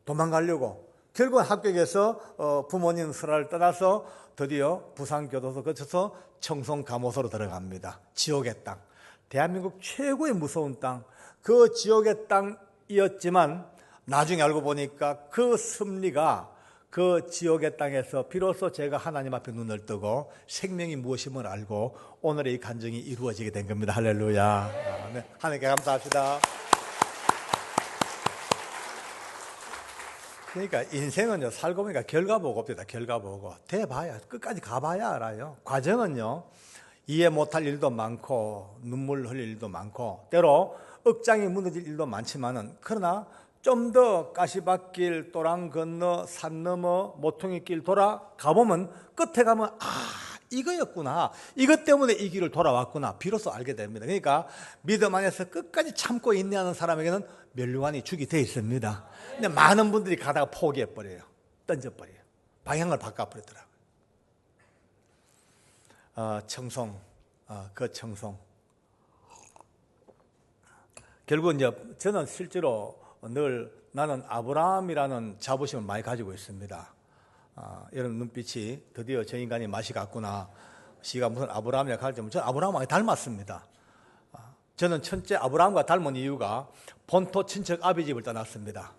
도망가려고. 결국은 합격해서 부모님 설화를 떠나서 드디어 부산교도소 거쳐서 청송감호소로 들어갑니다. 지옥의 땅. 대한민국 최고의 무서운 땅. 그 지옥의 땅이었지만 나중에 알고 보니까 그 섭리가 그 지옥의 땅에서 비로소 제가 하나님 앞에 눈을 뜨고 생명이 무엇임을 알고 오늘의 이 간증이 이루어지게 된 겁니다. 할렐루야. 네. 하나님께 감사합시다. 그러니까 인생은요 살고 보니까 결과 보고 없다. 결과 보고 돼봐야 끝까지 가봐야 알아요. 과정은요 이해 못할 일도 많고 눈물 흘릴 일도 많고 때로 억장이 무너질 일도 많지만은 그러나 좀 더 가시밭길 또랑 건너 산 넘어 모퉁이 길 돌아가보면 끝에 가면 이거였구나. 이것 때문에 이 길을 돌아왔구나. 비로소 알게 됩니다. 그러니까 믿음 안에서 끝까지 참고 인내하는 사람에게는 멸류관이 죽이 되어 있습니다. 근데 많은 분들이 가다가 포기해버려요. 던져버려요. 방향을 바꿔버리더라고요. 청송, 그 청송. 결국 이제 저는 실제로 늘 나는 아브라함이라는 자부심을 많이 가지고 있습니다. 이런 눈빛이 드디어 저 인간이 맛이 갔구나. 시가 무슨 아브라함이라 가르치면 저는 아브라함하고 닮았습니다. 저는 첫째 아브라함과 닮은 이유가 본토 친척 아비 집을 떠났습니다.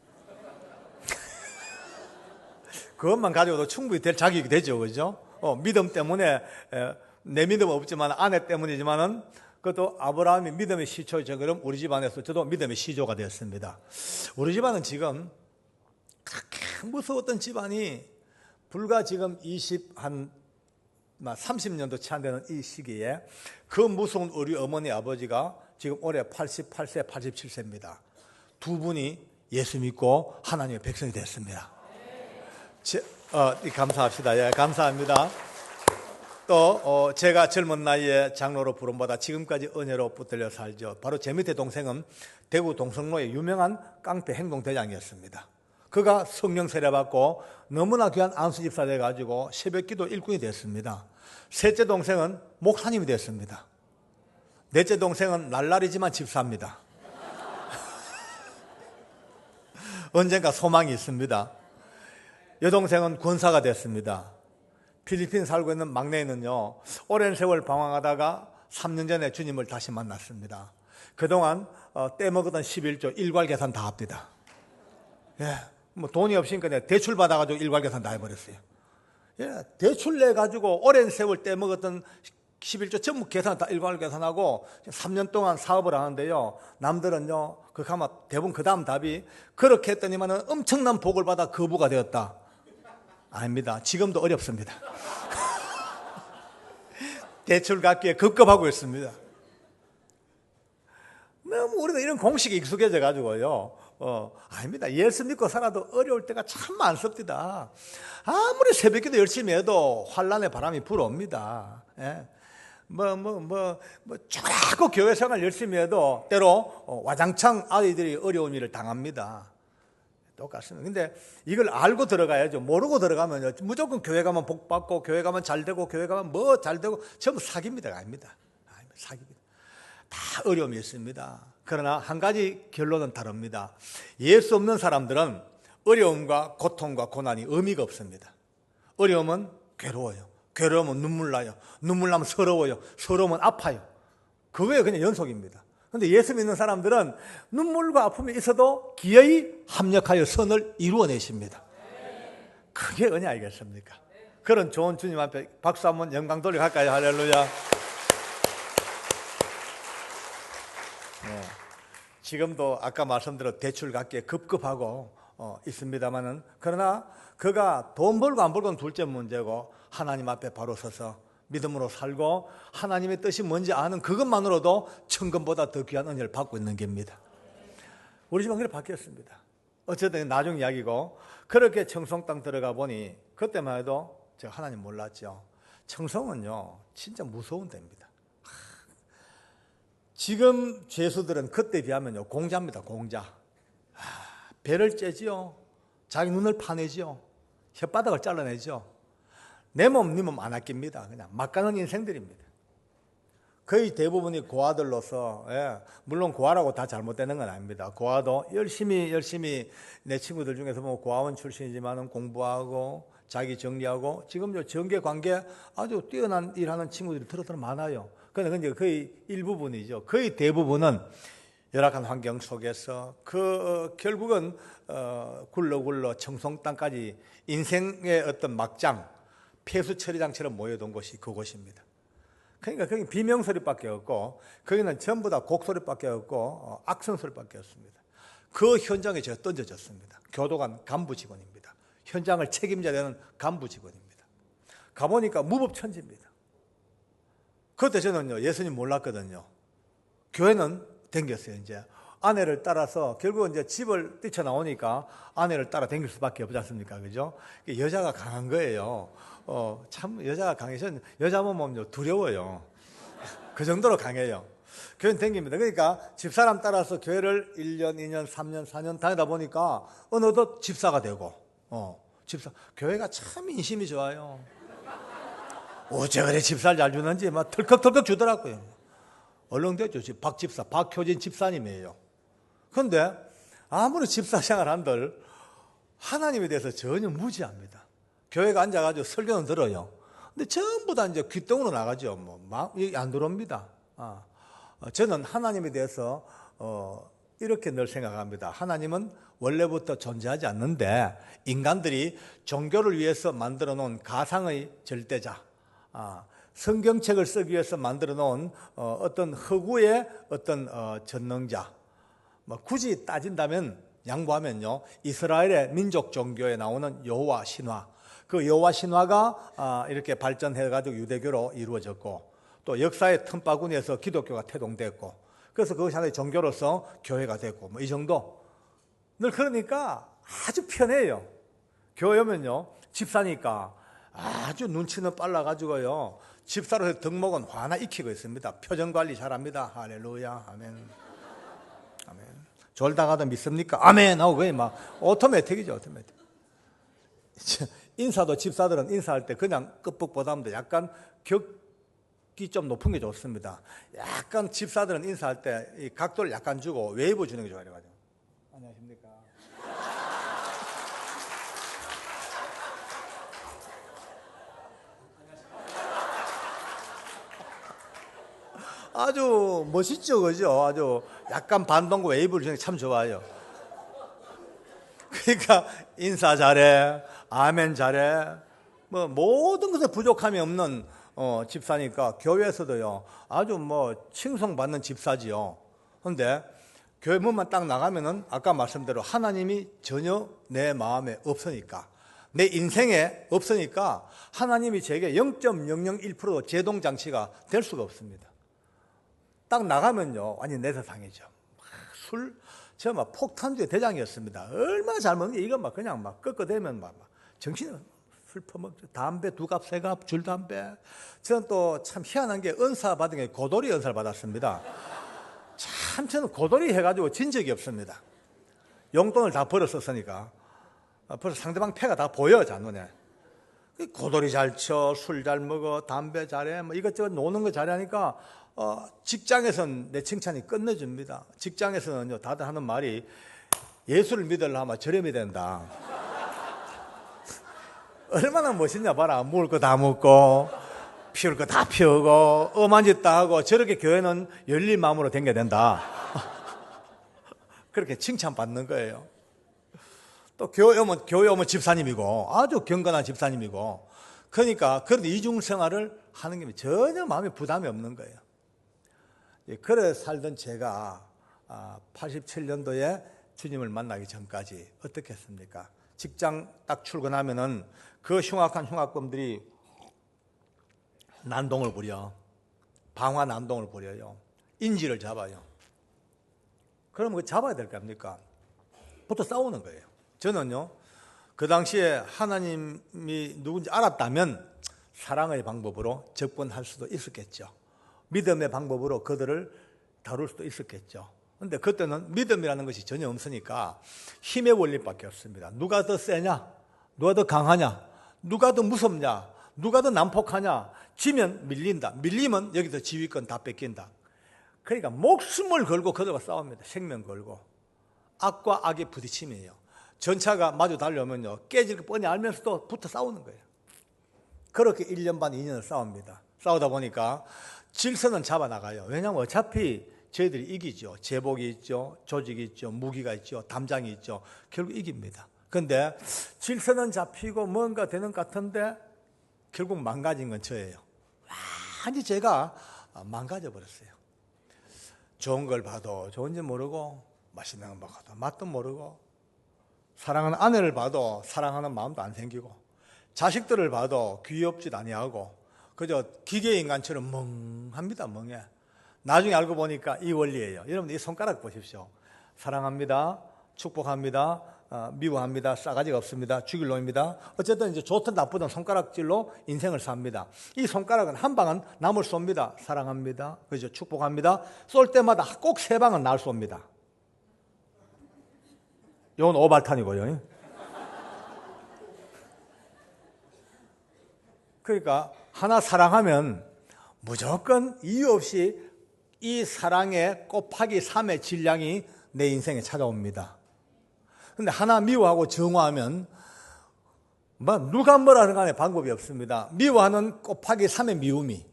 그것만 가지고도 충분히 될 자격이 되죠, 그죠? 믿음 때문에 내 믿음은 없지만 아내 때문이지만은 그것도 아브라함이 믿음의 시초죠. 그럼 우리 집안에서 저도 믿음의 시조가 되었습니다. 우리 집안은 지금 그렇게 무서웠던 집안이 불과 지금 30년도 채 안 되는 이 시기에 그 무서운 우리 어머니 아버지가 지금 올해 88세, 87세입니다. 두 분이 예수 믿고 하나님의 백성이 됐습니다. 감사합시다. 예, 감사합니다. 또 제가 젊은 나이에 장로로 부름받아 지금까지 은혜로 붙들려 살죠. 바로 제 밑에 동생은 대구 동성로의 유명한 깡패 행동대장이었습니다. 그가 성령 세례받고 너무나 귀한 안수집사 돼가지고 새벽기도 일꾼이 됐습니다. 셋째 동생은 목사님이 됐습니다. 넷째 동생은 날라리지만 집사입니다. 언젠가 소망이 있습니다. 여동생은 권사가 됐습니다. 필리핀 살고 있는 막내는요 오랜 세월 방황하다가 3년 전에 주님을 다시 만났습니다. 그동안 떼먹었던 11조 일괄 계산 다 합니다. 예, 뭐 돈이 없으니까 내가 대출 받아가지고 일괄 계산 다 해버렸어요. 예, 대출 내가지고 오랜 세월 떼먹었던 11조 전부 계산 다 일괄 계산하고 3년 동안 사업을 하는데요. 남들은요 그 가면 대부분 그 다음 답이 그렇게 했더니만은 엄청난 복을 받아 거부가 되었다. 아닙니다. 지금도 어렵습니다. 대출 갚기에 급급하고 있습니다. 너무 우리가 이런 공식에 익숙해져 가지고요. 아닙니다. 예수 믿고 살아도 어려울 때가 참 많습니다. 아무리 새벽기도 열심히 해도 환란의 바람이 불어옵니다. 예. 자꾸 교회 생활 열심히 해도 때로 와장창 아이들이 어려운 일을 당합니다. 똑같습니다. 근데 이걸 알고 들어가야죠. 모르고 들어가면 무조건 교회 가면 복 받고, 교회 가면 잘 되고, 교회 가면 뭐 잘 되고, 전부 사기입니다. 아닙니다. 사기입니다. 다 어려움이 있습니다. 그러나 한 가지 결론은 다릅니다. 예수 없는 사람들은 어려움과 고통과 고난이 의미가 없습니다. 어려움은 괴로워요. 괴로우면 눈물 나요. 눈물 나면 서러워요. 서러우면 아파요. 그거에 그냥 연속입니다. 그런데 예수 믿는 사람들은 눈물과 아픔이 있어도 기어이 합력하여 선을 이루어내십니다. 그게 은혜 아니겠습니까? 그런 좋은 주님 앞에 박수 한번 영광 돌려 갈까요? 할렐루야. 네. 지금도 아까 말씀드린 대출 갚기에 급급하고 있습니다만은, 그러나 그가 돈 벌고 안 벌고는 둘째 문제고, 하나님 앞에 바로 서서 믿음으로 살고 하나님의 뜻이 뭔지 아는 그것만으로도 천금보다 더 귀한 은혜를 받고 있는 겁니다. 우리 집은 그렇게 바뀌었습니다. 어쨌든 나중 이야기고, 그렇게 청송 땅 들어가 보니 그때만 해도 제가 하나님 몰랐죠. 청송은요 진짜 무서운 데입니다. 지금 죄수들은 그때 비하면요 공자입니다. 공자. 배를 째지요. 자기 눈을 파내지요. 혓바닥을 잘라내죠. 내 몸, 네 몸 안 아낍니다. 그냥 막 가는 인생들입니다. 거의 대부분이 고아들로서, 물론 고아라고 다 잘못되는 건 아닙니다. 고아도 열심히 내 친구들 중에서 뭐 고아원 출신이지만 공부하고 자기 정리하고, 지금 정계 관계 아주 뛰어난 일하는 친구들이 들어서 많아요. 그런데 거의 일부분이죠. 거의 대부분은 열악한 환경 속에서 결국은 굴러 청송 땅까지 인생의 어떤 막장, 폐수 처리장처럼 모여둔 곳이 그곳입니다. 그러니까 거기 비명소리밖에 없고, 거기는 전부 다 곡소리밖에 없고 악성소리밖에 없습니다. 그 현장에 제가 던져졌습니다. 교도관 간부 직원입니다. 현장을 책임져야 되는 간부 직원입니다. 가보니까 무법천지입니다. 그때 저는요 예수님 몰랐거든요. 교회는 댕겼어요. 이제 아내를 따라서 결국은 이제 집을 뛰쳐나오니까 아내를 따라 댕길 수밖에 없지 않습니까? 그죠? 여자가 강한 거예요. 참 여자가 강해서 여자 몸은요 두려워요. 그 정도로 강해요. 교회는 댕깁니다. 그러니까 집사람 따라서 교회를 1년, 2년, 3년, 4년 다니다 보니까 어느덧 집사가 되고, 교회가 참 인심이 좋아요. 어째 그래 집사를 잘 주는지 막 털컥털컥 주더라고요. 얼른 됐죠. 박 집사, 박효진 집사님이에요. 그런데 아무리 집사 생활 한들 하나님에 대해서 전혀 무지합니다. 교회가 앉아가지고 설교는 들어요. 근데 전부 다 이제 귓등으로 나가죠. 안 들어옵니다. 저는 하나님에 대해서 이렇게 늘 생각합니다. 하나님은 원래부터 존재하지 않는데 인간들이 종교를 위해서 만들어 놓은 가상의 절대자, 성경책을 쓰기 위해서 만들어 놓은 어떤 허구의 어떤 전능자, 굳이 따진다면 양보하면요 이스라엘의 민족 종교에 나오는 여호와 신화, 그 여호와 신화가 이렇게 발전해가지고 유대교로 이루어졌고, 또 역사의 틈바구니에서 기독교가 태동됐고, 그래서 그것이 하나의 종교로서 교회가 됐고, 이 정도. 늘 그러니까 아주 편해요. 교회 오면요 집사니까 아주 눈치는 빨라가지고요 집사로서 덕목은 화나 익히고 있습니다. 표정 관리 잘합니다. 할렐루야, 아멘. 아멘. 졸다가도 믿습니까? 아멘 하고 그게 막 오토매틱이죠, 오토매틱. 인사도 집사들은 인사할 때 그냥 끝북보다도 약간 격이 좀 높은 게 좋습니다. 약간 집사들은 인사할 때 이 각도를 약간 주고 웨이브 주는 게 좋아요. 안녕하십니까? 아주 멋있죠, 그죠? 아주 약간 반동과 웨이브를 주는 게 참 좋아요. 그러니까 인사 잘해, 아멘 잘해, 모든 것에 부족함이 없는 집사니까 교회에서도요 아주 칭송받는 집사지요. 그런데 교회 문만 딱 나가면은 아까 말씀대로 하나님이 전혀 내 마음에 없으니까, 내 인생에 없으니까 하나님이 제게 0.001%도 제동장치가 될 수가 없습니다. 딱 나가면요 완전 내 세상이죠. 제가 폭탄주의 대장이었습니다. 얼마나 잘 먹는 게 이거 그냥 끄끄대면 정신이 술 퍼먹죠. 담배 2갑, 3갑, 줄담배. 저는 또 참 희한한 게 은사 받은 게 고돌이 은사를 받았습니다. 참 저는 고돌이 해가지고 진 적이 없습니다. 용돈을 다 벌어 썼으니까. 벌써 상대방 패가 다 보여, 자 눈에. 고돌이 잘 쳐, 술 잘 먹어, 담배 잘해, 뭐 이것저것 노는 거 잘하니까 직장에서는 내 칭찬이 끝내줍니다. 직장에서는요, 다들 하는 말이 예수를 믿으려면 저렴이 된다. 얼마나 멋있냐 봐라. 먹을 거 다 먹고 피울 거 다 피우고 엄한 짓 다 하고 저렇게 교회는 열린 마음으로 댕겨야 된다. 그렇게 칭찬받는 거예요. 또 교회 오면 집사님이고 아주 경건한 집사님이고 그러니까 그런 이중생활을 하는 게 전혀 마음에 부담이 없는 거예요. 그래 살던 제가 87년도에 주님을 만나기 전까지 어떻게 했습니까? 직장 딱 출근하면은 그 흉악한 흉악범들이 난동을 부려. 방화 난동을 부려요. 인지를 잡아요. 그러면 그 잡아야 될 거 아닙니까? 부터 싸우는 거예요. 저는요, 그 당시에 하나님이 누군지 알았다면 사랑의 방법으로 접근할 수도 있었겠죠. 믿음의 방법으로 그들을 다룰 수도 있었겠죠. 근데 그때는 믿음이라는 것이 전혀 없으니까 힘의 원리밖에 없습니다. 누가 더 세냐? 누가 더 강하냐? 누가 더 무섭냐? 누가 더 난폭하냐? 지면 밀린다. 밀리면 여기서 지휘권 다 뺏긴다. 그러니까 목숨을 걸고 그들과 싸웁니다. 생명 걸고. 악과 악의 부딪힘이에요. 전차가 마주 달려오면요, 깨질 거 뻔히 알면서도 붙어 싸우는 거예요. 그렇게 1년 반, 2년을 싸웁니다. 싸우다 보니까 질서는 잡아나가요. 왜냐하면 어차피 저희들이 이기죠. 제복이 있죠. 조직이 있죠. 무기가 있죠. 담장이 있죠. 결국 이깁니다. 그런데 질서는 잡히고 뭔가 되는 것 같은데 결국 망가진 건 저예요. 완전히 제가 망가져 버렸어요. 좋은 걸 봐도 좋은지 모르고 맛있는 걸 봐도 맛도 모르고 사랑하는 아내를 봐도 사랑하는 마음도 안 생기고 자식들을 봐도 귀엽지도 아니하고 그저 기계인간처럼 멍합니다. 멍해. 나중에 알고 보니까 이 원리예요. 여러분 이 손가락 보십시오. 사랑합니다. 축복합니다. 미워합니다. 싸가지가 없습니다. 죽일 놈입니다. 어쨌든 이제 좋든 나쁘든 손가락질로 인생을 삽니다. 이 손가락은 한 방은 남을 쏩니다. 사랑합니다. 그죠? 축복합니다. 쏠 때마다 꼭 3방은 날 쏩니다. 이건 오발탄이고요. 그러니까 하나 사랑하면 무조건 이유 없이 이 사랑의 곱하기 3의 질량이 내 인생에 찾아옵니다. 근데 하나 미워하고 정화하면 누가 뭐라 하는 간에 방법이 없습니다. 미워하는 곱하기 3의 미움이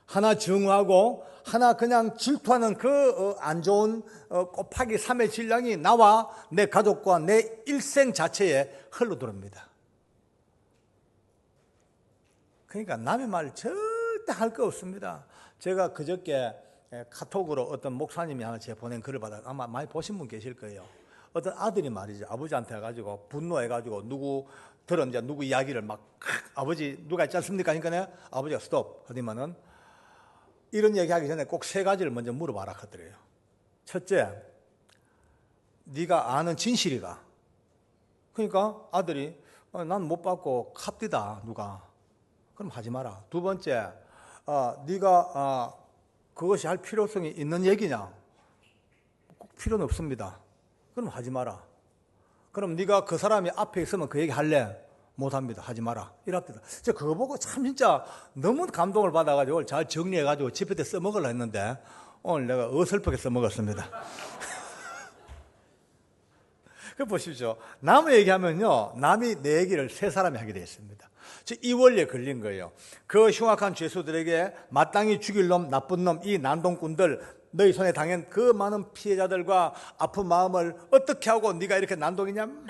하나 정화하고 하나 그냥 질투하는 그 안 좋은 곱하기 3의 질량이 나와 내 가족과 내 일생 자체에 흘러들어옵니다. 그러니까 남의 말 절대 할 거 없습니다. 제가 그저께 카톡으로 어떤 목사님이 하나 제가 보낸 글을 받아 아마 많이 보신 분 계실 거예요. 어떤 아들이 말이죠. 아버지한테 해가지고 분노해가지고 누구 이야기를 막 아버지 누가 있지 않습니까? 그러니까 아버지가 스톱 하더니만은 이런 얘기하기 전에 꼭 3가지를 먼저 물어봐라 하더래요. 첫째, 네가 아는 진실이가. 그러니까 아들이 난 못 받고 캅디다 누가. 그럼 하지 마라. 두 번째, 네가 그것이 할 필요성이 있는 얘기냐? 꼭 필요는 없습니다. 그럼 하지 마라. 그럼 네가 그 사람이 앞에 있으면 그 얘기 할래? 못합니다. 하지 마라. 이랍니다. 제가 그거 보고 참 진짜 너무 감동을 받아가지고 잘 정리해가지고 집에 때 써먹으려 했는데 오늘 내가 어설프게 써먹었습니다. 그 보십시오. 남의 얘기하면요, 남이 내 얘기를 3사람이 하게 되어 있습니다. 이 원리에 걸린 거예요. 그 흉악한 죄수들에게 마땅히 죽일 놈, 나쁜 놈, 이 난동꾼들, 너희 손에 당한 그 많은 피해자들과 아픈 마음을 어떻게 하고 네가 이렇게 난동이냐 막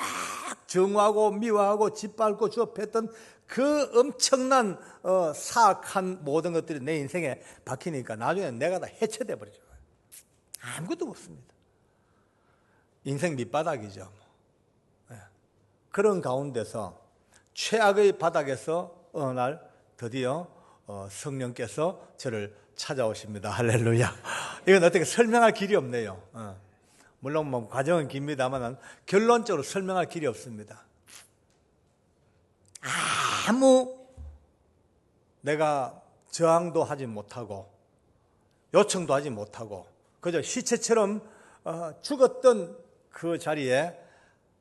정화하고 미워하고 짓밟고 주업했던 그 엄청난 사악한 모든 것들이 내 인생에 박히니까 나중에 내가 다 해체돼 버리죠. 아무것도 없습니다. 인생 밑바닥이죠. 네. 그런 가운데서 최악의 바닥에서 어느 날 드디어 성령께서 저를 찾아오십니다. 할렐루야. 이건 어떻게 설명할 길이 없네요. 물론 뭐 과정은 깁니다만 결론적으로 설명할 길이 없습니다. 아무 내가 저항도 하지 못하고 요청도 하지 못하고 그저 시체처럼 죽었던 그 자리에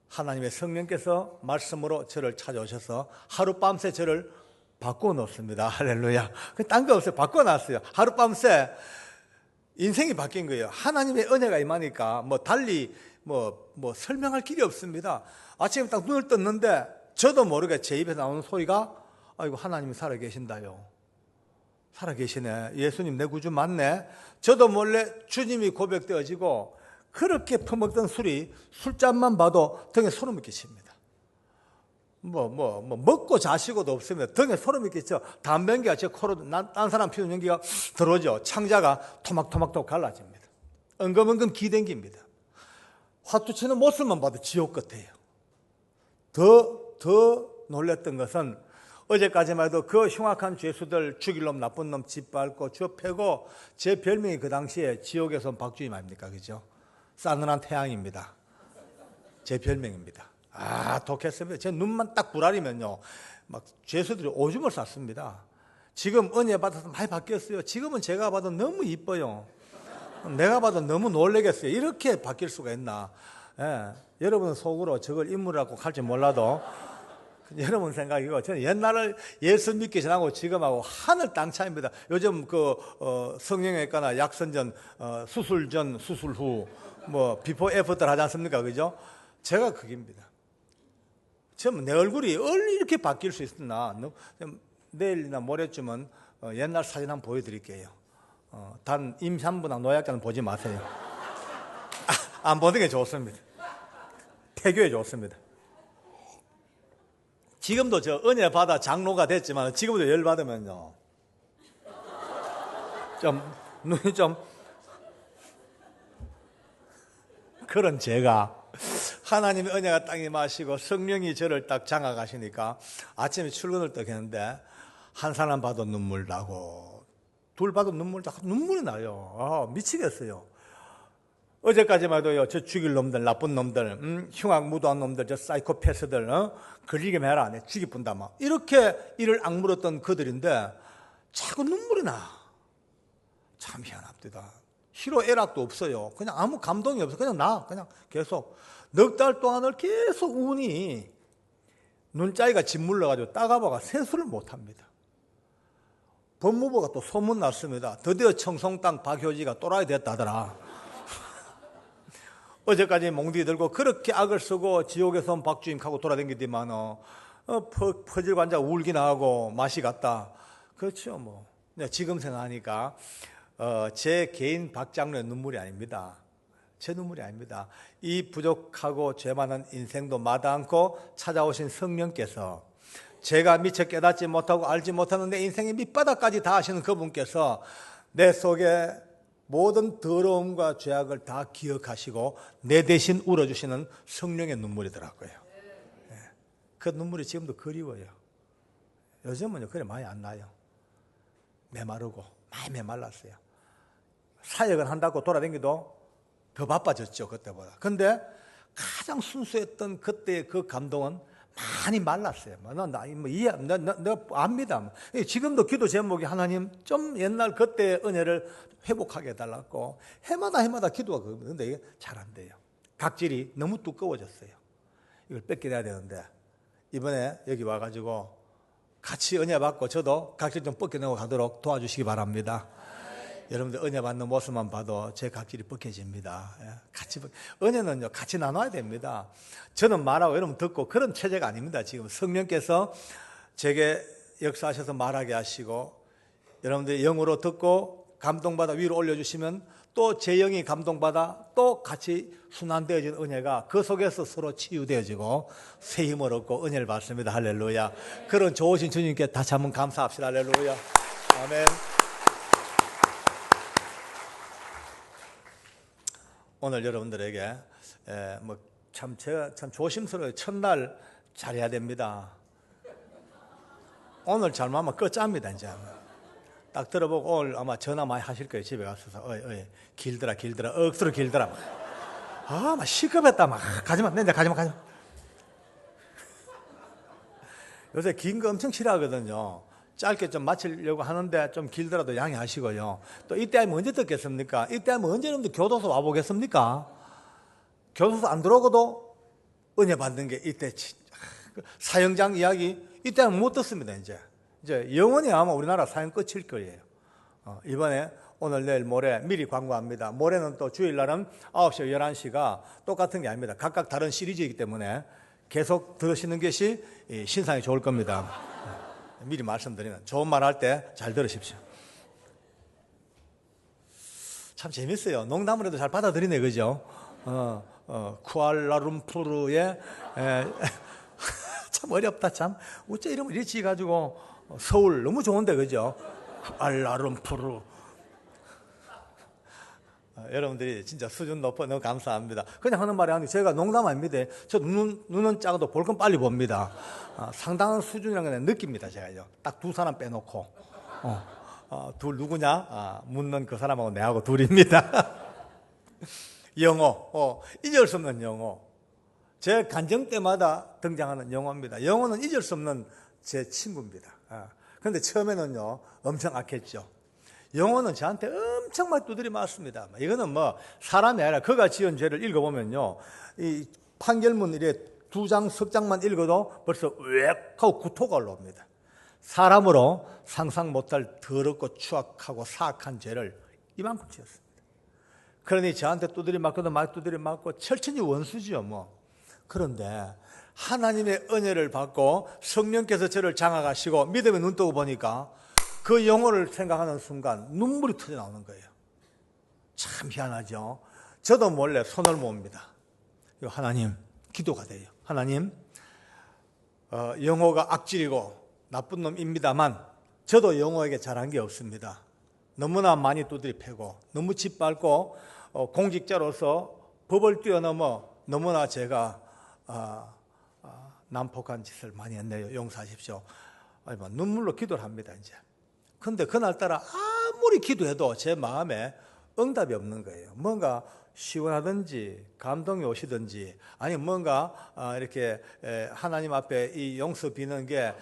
하나님의 성령께서 말씀으로 저를 찾아오셔서 하룻밤새 저를 바꿔놓습니다. 할렐루야. 딴 거 없어요. 바꿔놨어요. 하룻밤새 인생이 바뀐 거예요. 하나님의 은혜가 임하니까 달리 설명할 길이 없습니다. 아침에 딱 눈을 떴는데 저도 모르게 제 입에 나오는 소리가 아이고 하나님이 살아계신다요. 살아계시네. 예수님 내 구주 맞네. 저도 몰래 주님이 고백되어지고 그렇게 퍼먹던 술잔만 봐도 등에 소름이 끼칩니다. 먹고 자시고도 없으면 등에 소름이 끼쳐. 담배 연기가 제 코로 딴 사람 피우는 연기가 들어오죠. 창자가 토막토막 갈라집니다. 엉금엉금 기댕깁니다. 화투치는 모습만 봐도 지옥 같아요. 더 놀랬던 것은 어제까지만 해도 그 흉악한 죄수들 죽일 놈 나쁜 놈 짓밟고 쥐어 패고 제 별명이 그 당시에 지옥에서 온 박주임 아닙니까? 그죠? 싸늘한 태양입니다. 제 별명입니다. 독했습니다. 제 눈만 딱 부라리면요 막 죄수들이 오줌을 쌌습니다. 지금 은혜 받아서 많이 바뀌었어요. 지금은 제가 봐도 너무 이뻐요. 내가 봐도 너무 놀라겠어요. 이렇게 바뀔 수가 있나. 여러분 속으로 저걸 인물이라고 할지 몰라도 여러분 생각이고 저는 옛날을 예수 믿기 전하고 지금하고 하늘 땅 차이입니다. 요즘 성형외과나 약선 전, 수술 전, 수술 후 비포 애프터 하지 않습니까? 그죠? 제가 그깁니다. 내 얼굴이 이렇게 바뀔 수 있었나? 내일이나 모레쯤은 옛날 사진 한번 보여드릴게요. 단 임산부나 노약자는 보지 마세요. 안 보는 게 좋습니다. 태교에 좋습니다. 지금도 저 은혜 받아 장로가 됐지만 지금도 열 받으면요 눈이 그런 제가 하나님의 은혜가 땅에 마시고 성령이 저를 딱 장악하시니까 아침에 출근을 딱 했는데 한 사람 봐도 눈물 나고 둘 봐도 눈물이 나요. 미치겠어요. 어제까지만 해도요, 저 죽일 놈들, 나쁜 놈들, 흉악무도한 놈들, 저 사이코패스들, 걸리게 해라. 내 죽이 뿐다. 막. 이렇게 이를 악물었던 그들인데, 자꾸 눈물이 나. 참 희한합니다. 희로애락도 없어요. 그냥 아무 감동이 없어. 그냥 계속. 넉 달 동안을 계속 우니, 눈짜리가 짓물러가지고 따가봐가 세수를 못 합니다. 법무부가 또 소문 났습니다. 드디어 청송 땅 박효지가 또라이 됐다더라. 어제까지 몽둥이 들고 그렇게 악을 쓰고 지옥에서 온 박주임하고 돌아다니더만 퍼질관자 울긴 하고 맛이 갔다. 그렇죠. 지금 생각하니까 제 개인 박장로의 눈물이 아닙니다. 제 눈물이 아닙니다. 이 부족하고 죄 많은 인생도 마다않고 찾아오신 성령께서 제가 미처 깨닫지 못하고 알지 못하는 내 인생의 밑바닥까지 다 하시는 그분께서 내 속에 모든 더러움과 죄악을 다 기억하시고 내 대신 울어주시는 성령의 눈물이더라고요. 그 눈물이 지금도 그리워요. 요즘은요 그래 많이 안 나요. 메마르고 많이 메말랐어요. 사역을 한다고 돌아다니기도 더 바빠졌죠 그때보다. 근데 가장 순수했던 그때의 그 감동은 많이 말랐어요. 내가 압니다. 지금도 기도 제목이 하나님 좀 옛날 그때의 은혜를 회복하게 해달라고 해마다 기도가 그런데 이게 잘 안 돼요. 각질이 너무 두꺼워졌어요. 이걸 뺏겨내야 되는데 이번에 여기 와가지고 같이 은혜 받고 저도 각질 좀 뺏겨내고 가도록 도와주시기 바랍니다. 여러분들 은혜 받는 모습만 봐도 제 각질이 벗겨집니다. 같이 은혜는요 같이 나눠야 됩니다. 저는 말하고 여러분 듣고 그런 체제가 아닙니다. 지금 성령께서 제게 역사하셔서 말하게 하시고 여러분들 영으로 듣고 감동받아 위로 올려주시면 또 제 영이 감동받아 또 같이 순환되어진 은혜가 그 속에서 서로 치유되어지고 새 힘을 얻고 은혜를 받습니다. 할렐루야. 그런 좋으신 주님께 다시 한번 감사합시다. 할렐루야. 아멘. 오늘 여러분들에게 제가 참 조심스러워요. 첫날 잘해야 됩니다. 오늘 잘못하면 끝납니다. 이제 딱 들어보고 오늘 아마 전화 많이 하실 거예요. 집에 가서 길더라 억수로 길더라. 막 시급했다. 막 가지마. 가지마. 요새 긴 거 엄청 싫어하거든요. 짧게 좀 마치려고 하는데 좀 길더라도 양해하시고요. 또 이때 하면 언제 듣겠습니까? 이때 하면 언제 여러분들 교도소 와보겠습니까? 교도소 안 들어오고도 은혜 받는 게 이때 사형장 이야기 이때 하면 못 듣습니다. 이제 영원히 아마 우리나라 사형 끝일 거예요. 이번에 오늘 내일 모레 미리 광고합니다. 모레는 또 주일날은 9시 11시가 똑같은 게 아닙니다. 각각 다른 시리즈이기 때문에 계속 들으시는 것이 신상이 좋을 겁니다. 미리 말씀드리면 좋은 말 할 때 잘 들으십시오. 참 재밌어요. 농담을 해도 잘 받아들이네, 그죠? 쿠알라룸푸르의 참 어렵다, 참. 어째 이름을 이렇게 지어가지고 서울 너무 좋은데, 그죠? 쿠알라룸푸르. 여러분들이 진짜 수준 높아 너무 감사합니다. 그냥 하는 말이 아니고 제가 농담 아닙니다. 저 눈은 작아도 볼 건 빨리 봅니다. 상당한 수준이라는 걸 느낍니다. 제가요. 딱 두 사람 빼놓고 둘 누구냐 묻는 그 사람하고 내하고 둘입니다. 영어 잊을 수 없는 영어. 제 간증 때마다 등장하는 영어입니다. 영어는 잊을 수 없는 제 친구입니다. 그런데 처음에는요 엄청 악했죠. 영어는 저한테 엄청 많이 두드려 맞습니다. 이거는 뭐 사람이 아니라 그가 지은 죄를 읽어보면요, 이 판결문 이래 2장, 3장만 읽어도 벌써 웩 하고 구토가 올라옵니다. 사람으로 상상 못할 더럽고 추악하고 사악한 죄를 이만큼 지었습니다. 그러니 저한테 두드려 맞고도 많이 두드려 맞고 철천히 원수지요 뭐. 그런데 하나님의 은혜를 받고 성령께서 저를 장악하시고 믿음의 눈 뜨고 보니까 그 영혼을 생각하는 순간 눈물이 터져 나오는 거예요. 참 희한하죠. 저도 몰래 손을 모읍니다. 하나님, 기도가 돼요. 하나님, 영호가 악질이고 나쁜 놈입니다만 저도 영호에게 잘한 게 없습니다. 너무나 많이 두드려 패고 너무 짓밟고 공직자로서 법을 뛰어넘어 너무나 제가 난폭한 짓을 많이 했네요. 용서하십시오. 눈물로 기도를 합니다. 이제. 근데 그날따라 아무리 기도해도 제 마음에 응답이 없는 거예요. 뭔가 시원하든지 감동이 오시든지 아니면 뭔가 이렇게 하나님 앞에 이 용서 비는 게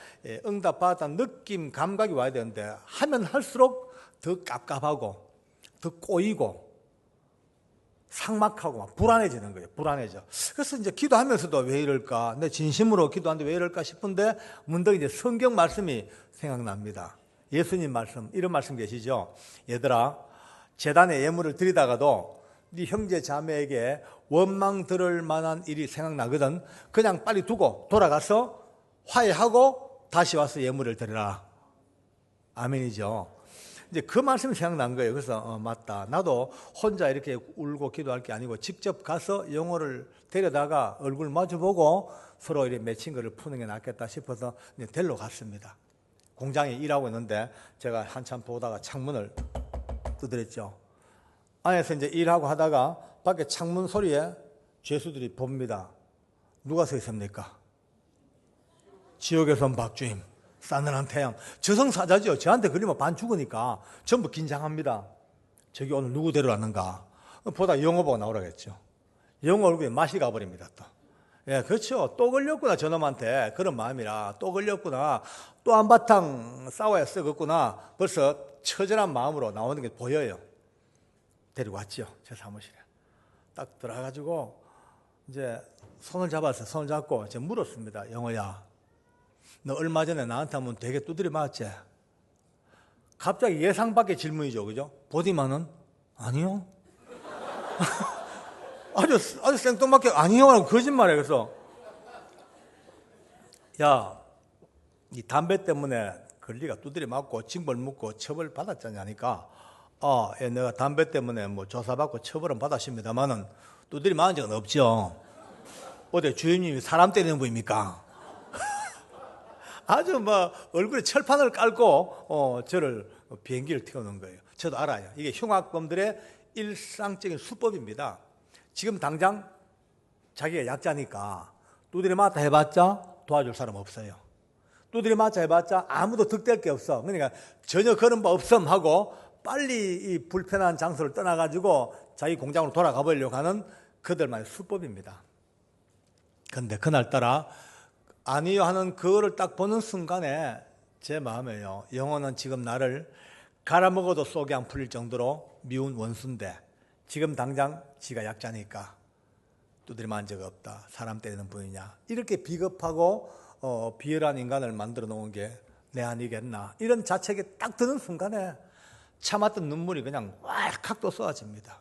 응답받았다는 느낌, 감각이 와야 되는데 하면 할수록 더 깝깝하고 더 꼬이고 삭막하고 막 불안해지는 거예요. 불안해져. 그래서 이제 기도하면서도 왜 이럴까? 내 진심으로 기도하는데 왜 이럴까 싶은데 문득 이제 성경 말씀이 생각납니다. 예수님 말씀, 이런 말씀 계시죠? 얘들아, 제단에 예물을 드리다가도 네 형제 자매에게 원망 들을 만한 일이 생각나거든. 그냥 빨리 두고 돌아가서 화해하고 다시 와서 예물을 드리라. 아멘이죠. 이제 그 말씀이 생각난 거예요. 그래서 맞다. 나도 혼자 이렇게 울고 기도할 게 아니고 직접 가서 영혼을 데려다가 얼굴 마주보고 서로 이렇게 맺힌 거를 푸는 게 낫겠다 싶어서 이제 데리러 갔습니다. 공장에 일하고 있는데 제가 한참 보다가 창문을 두드렸죠. 안에서 이제 일하고 하다가 밖에 창문 소리에 죄수들이 봅니다. 누가 서 있습니까? 지옥에서 온 박주임, 싸늘한 태양. 저승사자죠. 저한테 그리면 반 죽으니까 전부 긴장합니다. 저기 오늘 누구 데려왔는가? 보다 영어 보고 나오라겠죠. 영어 얼굴에 맛이 가버립니다. 또. 예, 그렇죠. 또 걸렸구나, 저놈한테. 그런 마음이라. 또 걸렸구나. 또 한바탕 싸워야 썩었구나. 벌써 처절한 마음으로 나오는 게 보여요. 데리고 왔죠. 제 사무실에. 딱 들어가가지고, 이제 손을 잡았어요. 손을 잡고, 제가 물었습니다. 영호야, 너 얼마 전에 나한테 한번 되게 두드려 맞았지? 갑자기 예상 밖의 질문이죠. 그죠? 보디만은? 아니요. 아주 생뚱맞게 아니요 라고 거짓말해. 그래서 야, 이 담배 때문에 권리가 두드려 맞고 징벌 묻고 처벌 받았잖냐 하니까 예, 내가 담배 때문에 뭐 조사받고 처벌은 받았습니다만은 두드려 맞은 적은 없죠. 어디 주임님이 사람 때리는 분입니까? 아주 뭐 얼굴에 철판을 깔고 저를 비행기를 태우는 거예요. 저도 알아요. 이게 흉악범들의 일상적인 수법입니다. 지금 당장 자기가 약자니까 두드려 맞다 해봤자 도와줄 사람 없어요. 두드려 맞자 해봤자 아무도 득될 게 없어. 그러니까 전혀 그런 바 없음 하고 빨리 이 불편한 장소를 떠나가지고 자기 공장으로 돌아가 보려고 하는 그들만의 수법입니다. 그런데 그날따라 아니요 하는 그거를 딱 보는 순간에 제 마음에요, 영혼은 지금 나를 갈아먹어도 속이 안 풀릴 정도로 미운 원수인데 지금 당장 지가 약자니까 두드려 만 적 없다, 사람 때리는 분이냐, 이렇게 비겁하고 비열한 인간을 만들어 놓은 게 내 아니겠나, 이런 자책이 딱 드는 순간에 참았던 눈물이 그냥 왈칵 또 쏟아집니다.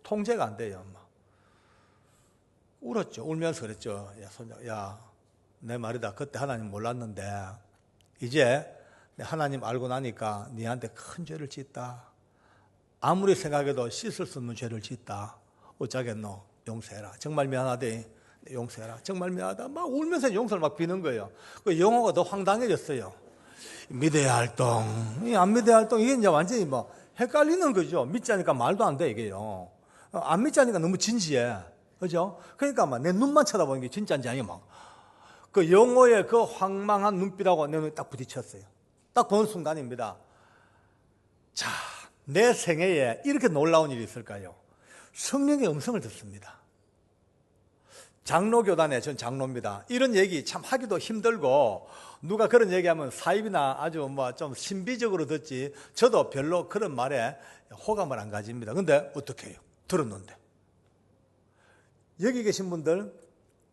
통제가 안 돼요. 울었죠. 울면서 그랬죠. 야, 손자, 야, 내 말이다. 그때 하나님 몰랐는데 이제 하나님 알고 나니까 니한테 큰 죄를 짓다. 아무리 생각해도 씻을 수 없는 죄를 짓다. 어쩌겠노? 용서해라. 정말 미안하대. 용서해라. 정말 미안하다. 막 울면서 용서를 막 비는 거예요. 그 영어가 더 황당해졌어요. 믿어야 할 동, 안 믿어야 할 동, 이게 이제 완전히 뭐 헷갈리는 거죠. 믿자니까 말도 안 돼, 이게요. 안 믿자니까 너무 진지해. 그죠? 그러니까 막 내 눈만 쳐다보는 게 진짜인지 아니면 막 그 영어의 그 황망한 눈빛하고 내 눈이 딱 부딪혔어요. 딱 보는 순간입니다. 자, 내 생애에 이렇게 놀라운 일이 있을까요? 성령의 음성을 듣습니다. 장로교단에, 전 장로입니다. 이런 얘기 참 하기도 힘들고, 누가 그런 얘기하면 사입이나 아주 뭐 좀 신비적으로 듣지, 저도 별로 그런 말에 호감을 안 가집니다. 근데 어떻게 해요? 들었는데. 여기 계신 분들,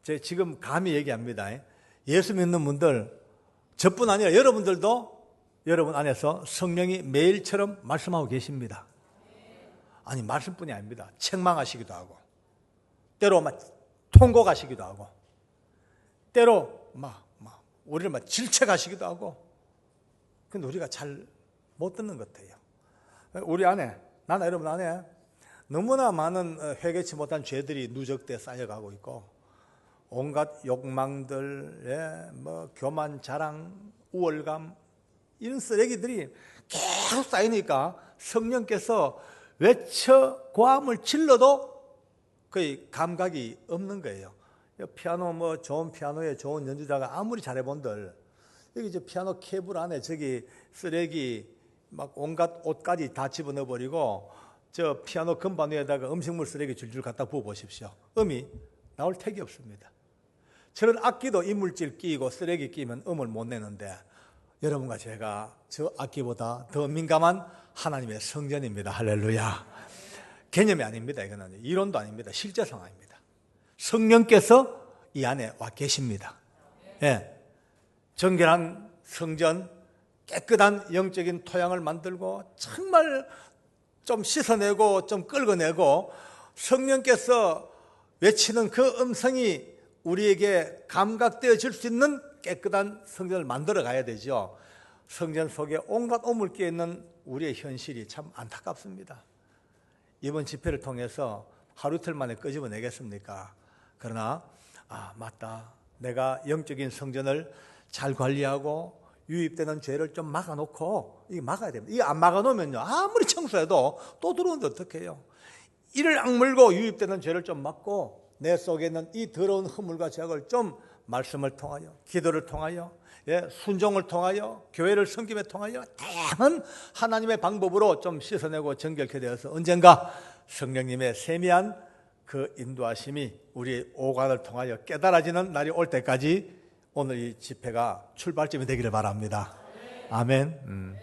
제가 지금 감히 얘기합니다. 예수 믿는 분들, 저뿐 아니라 여러분들도 여러분 안에서 성령이 매일처럼 말씀하고 계십니다. 아니, 말씀뿐이 아닙니다. 책망하시기도 하고, 때로 막 통곡하시기도 하고, 때로 우리를 막 질책하시기도 하고. 근데 우리가 잘 못 듣는 것 같아요. 우리 안에, 나나 여러분 안에 너무나 많은 회개치 못한 죄들이 누적돼 쌓여가고 있고, 온갖 욕망들, 교만, 자랑, 우월감, 이런 쓰레기들이 계속 쌓이니까 성령께서 외쳐 고함을 질러도 거의 감각이 없는 거예요. 피아노 좋은 피아노에 좋은 연주자가 아무리 잘해본들, 여기 저 피아노 케이블 안에 저기 쓰레기 막 온갖 옷까지 다 집어넣어버리고 저 피아노 건반 위에다가 음식물 쓰레기 줄줄 갖다 부어보십시오. 음이 나올 택이 없습니다. 저런 악기도 이물질 끼고 쓰레기 끼면 음을 못 내는데, 여러분과 제가 저 악기보다 더 민감한 하나님의 성전입니다. 할렐루야. 개념이 아닙니다. 이거는 이론도 아닙니다. 실제 상황입니다. 성령께서 이 안에 와 계십니다. 예. 정결한 성전, 깨끗한 영적인 토양을 만들고 정말 좀 씻어내고 좀 끌어내고, 성령께서 외치는 그 음성이 우리에게 감각되어질 수 있는 깨끗한 성전을 만들어 가야 되죠. 성전 속에 온갖 오물 끼어 있는 우리의 현실이 참 안타깝습니다. 이번 집회를 통해서 하루 이틀 만에 끄집어내겠습니까? 그러나 맞다, 내가 영적인 성전을 잘 관리하고 유입되는 죄를 좀 막아놓고, 이게 막아야 됩니다. 이게 안 막아놓으면요, 아무리 청소해도 또 들어오는데 어떡해요? 이를 악물고 유입되는 죄를 좀 막고, 내 속에 있는 이 더러운 허물과 죄악을 좀 말씀을 통하여, 기도를 통하여, 순종을 통하여, 교회를 섬김에 통하여 다양한 하나님의 방법으로 좀 씻어내고 정결케 되어서 언젠가 성령님의 세미한 그 인도하심이 우리 오간을 통하여 깨달아지는 날이 올 때까지 오늘 이 집회가 출발점이 되기를 바랍니다. 아멘.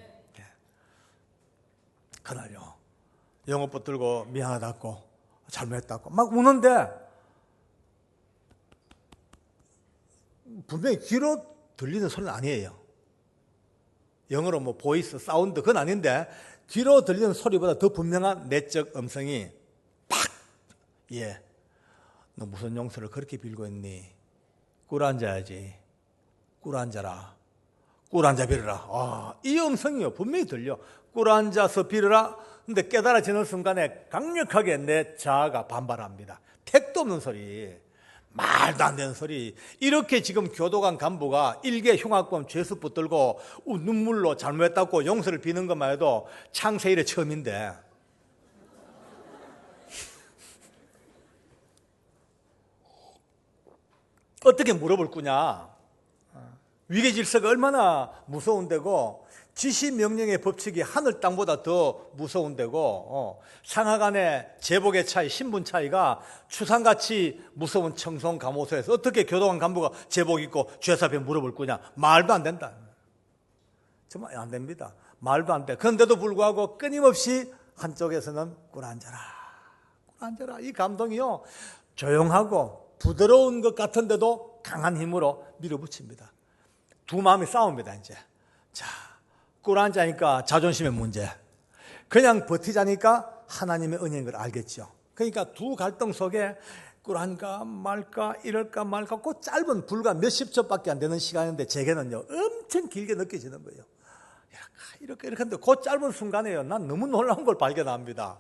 그날요, 영어 붙들고 미안하다고, 잘못했다고 막 우는데, 분명히 귀로 들리는 소리는 아니에요. 영어로 보이스, 사운드, 그건 아닌데, 귀로 들리는 소리보다 더 분명한 내적 음성이 팍! 너 무슨 용서를 그렇게 빌고 있니? 꿀 앉아야지. 꿀 앉아라. 꿀 앉아 빌어라. 이 음성이요, 분명히 들려. 꿀 앉아서 빌어라. 근데 깨달아지는 순간에 강력하게 내 자아가 반발합니다. 택도 없는 소리, 말도 안 되는 소리. 이렇게 지금 교도관 간부가 일개 흉악범 죄수 붙들고 눈물로 잘못했다고 용서를 비는 것만 해도 창세 이래 처음인데, 어떻게 물어볼 거냐? 위계 질서가 얼마나 무서운 데고, 지시 명령의 법칙이 하늘 땅보다 더 무서운 데고, 상하 간의 제복의 차이, 신분 차이가 추상같이 무서운 청송 감호소에서 어떻게 교도관 간부가 제복 입고 죄사 앞에 무릎을 꿇냐. 말도 안 된다. 정말 안 됩니다. 말도 안 돼. 그런데도 불구하고 끊임없이 한쪽에서는 꿇어 앉아라, 꿇어 앉아라. 이 감동이요, 조용하고 부드러운 것 같은데도 강한 힘으로 밀어붙입니다. 두 마음이 싸웁니다. 이제 자, 꿇어 앉자니까 자존심의 문제, 그냥 버티자니까 하나님의 은혜인 걸 알겠죠. 그러니까 두 갈등 속에 꿇어 앉을까 말까, 이럴까 말까, 그 짧은 불과 몇십 초밖에 안 되는 시간인데 제게는요 엄청 길게 느껴지는 거예요. 이렇게 하는데 그 짧은 순간에요, 난 너무 놀라운 걸 발견합니다.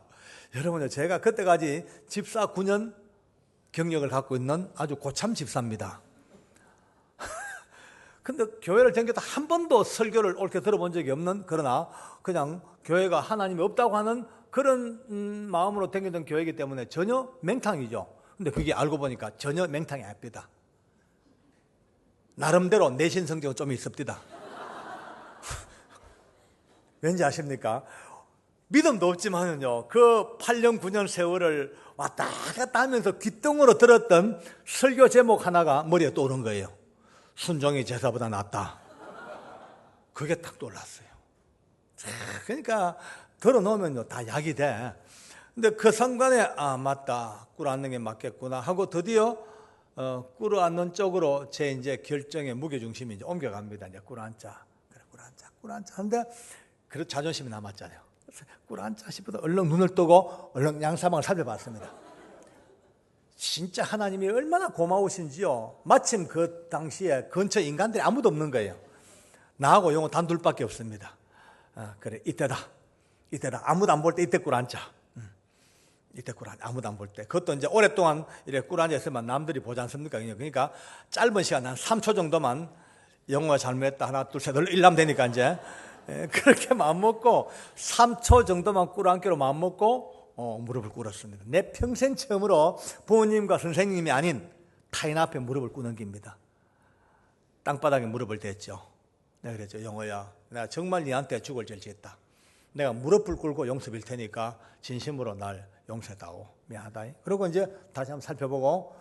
여러분요, 제가 그때까지 집사 9년 경력을 갖고 있는 아주 고참 집사입니다. 근데 교회를 다녀도 한 번도 설교를 옳게 들어본 적이 없는, 그러나 그냥 교회가 하나님이 없다고 하는 그런 마음으로 다니던 교회이기 때문에 전혀 맹탕이죠. 근데 그게 알고 보니까 전혀 맹탕이 아닙니다. 나름대로 내신 성경은 좀 있습니다. 왠지 아십니까? 믿음도 없지만은요, 그 8년 9년 세월을 왔다 갔다 하면서 귓등으로 들었던 설교 제목 하나가 머리에 떠오른 거예요. 순종이 제사보다 낫다. 그게 딱 놀랐어요. 그러니까 들어놓으면요 다 약이 돼. 근데 그 순간에 아 맞다, 꿇어 앉는 게 맞겠구나 하고 드디어 꿇어 앉는 쪽으로 제 이제 결정의 무게중심이 이제 옮겨갑니다. 이제 꿇어 앉자, 그래 꿇어 앉자 하는데 그래도 자존심이 남았잖아요. 꿇어 앉자 싶어도 얼른 눈을 뜨고 얼른 양사방을 살펴봤습니다. 진짜 하나님이 얼마나 고마우신지요. 마침 그 당시에 근처 인간들이 아무도 없는 거예요. 나하고 영호 단 둘밖에 없습니다. 그래, 이때다. 아무도 안 볼 때 이때 꿇어 앉자. 이때 꿇어 앉자. 아무도 안 볼 때. 그것도 이제 오랫동안 이렇게 꿇어 앉아 있으면 남들이 보지 않습니까? 그러니까 짧은 시간 한 3초 정도만 영호가 잘못했다, 하나 둘 셋 일남 되니까 이제 그렇게 마음먹고 3초 정도만 꿇어 앉기로 마음먹고 무릎을 꿇었습니다. 내 평생 처음으로 부모님과 선생님이 아닌 타인 앞에 무릎을 꿇는 겁니다. 땅바닥에 무릎을 댔죠. 내가 그랬죠. 영호야, 내가 정말 니한테 죽을 죄를 지었다. 내가 무릎을 꿇고 용서빌 테니까 진심으로 날 용서해다오. 미안하다. 그리고 이제 다시 한번 살펴보고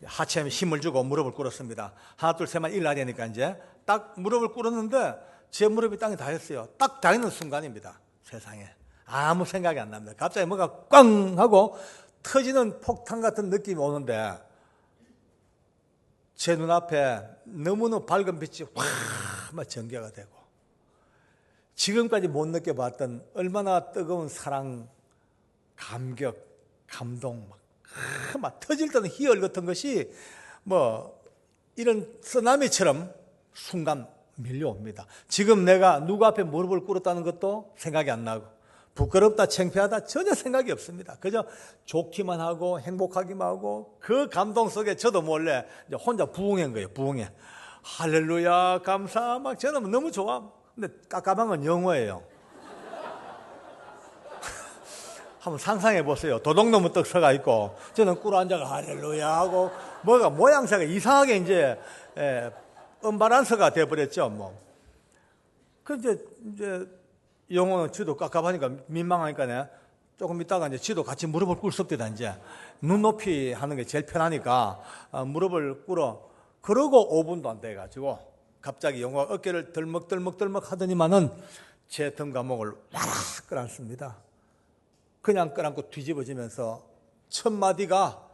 하체에 힘을 주고 무릎을 꿇었습니다. 하나 둘 셋만 일어나야 되니까 이제 딱 무릎을 꿇었는데 제 무릎이 땅에 닿았어요. 딱 닿는 순간입니다. 세상에 아무 생각이 안 납니다. 갑자기 뭐가 꽝 하고 터지는 폭탄 같은 느낌이 오는데 제 눈앞에 너무너무 밝은 빛이 확 전개가 되고 지금까지 못 느껴봤던 얼마나 뜨거운 사랑, 감격, 감동 막 터질 때는 희열 같은 것이 뭐 이런 쓰나미처럼 순간 밀려옵니다. 지금 내가 누구 앞에 무릎을 꿇었다는 것도 생각이 안 나고 부끄럽다, 창피하다 전혀 생각이 없습니다. 그저 좋기만 하고 행복하기만 하고 그 감동 속에 저도 몰래 이제 혼자 부흥한 거예요. 부흥해. 할렐루야, 감사. 막 저는 너무 좋아. 근데 깝깝한 영어예요. 한번 상상해 보세요. 도둑놈의 떡서가 있고 저는 꿇어 앉아가 할렐루야 하고 뭐가 모양새가 이상하게 이제 언바란스가 돼버렸죠. 뭐. 그 이제 영어는 지도 깝깝하니까 민망하니까 조금 있다가 이제 지도 같이 무릎을 꿇을 수 없대다. 이제 눈높이 하는 게 제일 편하니까 무릎을 꿇어. 그러고 5분도 안 돼가지고 갑자기 영어가 어깨를 덜먹덜먹 하더니만은 제 등 감목을 와락 끌어안습니다. 그냥 끌어안고 뒤집어지면서 첫 마디가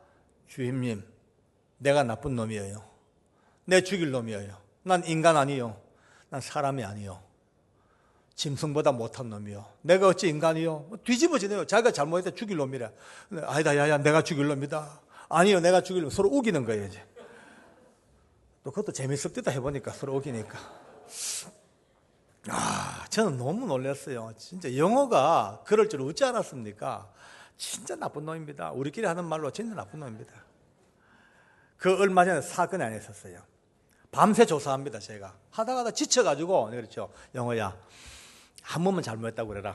주임님, 내가 나쁜 놈이에요. 내 죽일 놈이에요. 난 인간 아니요. 난 사람이 아니요. 짐승보다 못한 놈이요. 내가 어찌 인간이요? 뒤집어지네요. 자기가 잘못했다 죽일 놈이래. 아니다, 야야, 내가 죽일 놈이다. 아니요, 내가 죽일 놈. 서로 우기는 거예요, 이제. 또 그것도 재밌었다 해보니까 서로 우기니까. 저는 너무 놀랐어요. 진짜 영어가 그럴 줄 어찌 알았습니까? 진짜 나쁜 놈입니다. 우리끼리 하는 말로 진짜 나쁜 놈입니다. 그 얼마 전에 사건이 하나 있었어요. 밤새 조사합니다, 제가. 하다가 지쳐가지고, 그렇죠. 영어야, 한 번만 잘못했다고 그래라.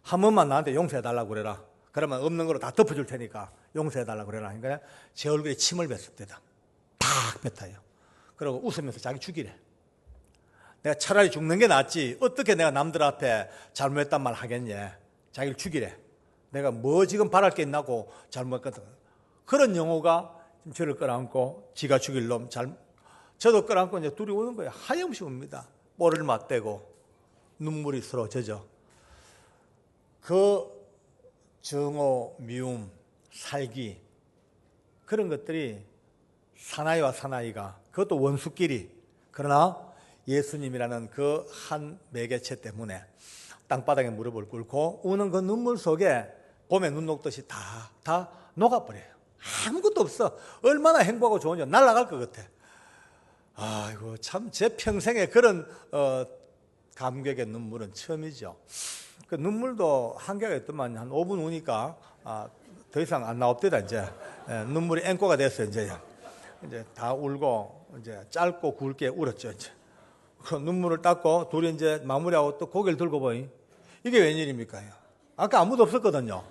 한 번만 나한테 용서해달라고 그래라. 그러면 없는 거로 다 덮어줄 테니까 용서해달라고 그래라. 그러니까 제 얼굴에 침을 뱉습니다. 탁 뱉어요. 그리고 웃으면서 자기 죽이래. 내가 차라리 죽는 게 낫지. 어떻게 내가 남들 앞에 잘못했단 말 하겠니? 자기를 죽이래. 내가 뭐 지금 바랄 게 있나고 잘못했거든. 그런 영호가 저를 끌어안고 지가 죽일 놈 저도 끌어안고 이제 둘이 오는 거예요. 하염없이 옵니다. 뽀를 맞대고 눈물이 서로 젖어. 그 정오, 미움, 살기 그런 것들이 사나이와 사나이가 그것도 원수끼리 그러나 예수님이라는 그 한 매개체 때문에 땅바닥에 무릎을 꿇고 우는 그 눈물 속에 봄에 눈 녹듯이 다 녹아버려요. 아무것도 없어. 얼마나 행복하고 좋은지 날아갈 것 같아. 아이고 참 제 평생에 그런 감격의 눈물은 처음이죠. 그 눈물도 한계가 있더만 한 5분 우니까 더 이상 안 나옵니다. 이제 눈물이 앵꼬가 됐어요. 이제 다 울고 이제 짧고 굵게 울었죠. 이제 그 눈물을 닦고 둘이 이제 마무리하고 또 고개를 들고 보니 이게 웬일입니까? 아까 아무도 없었거든요.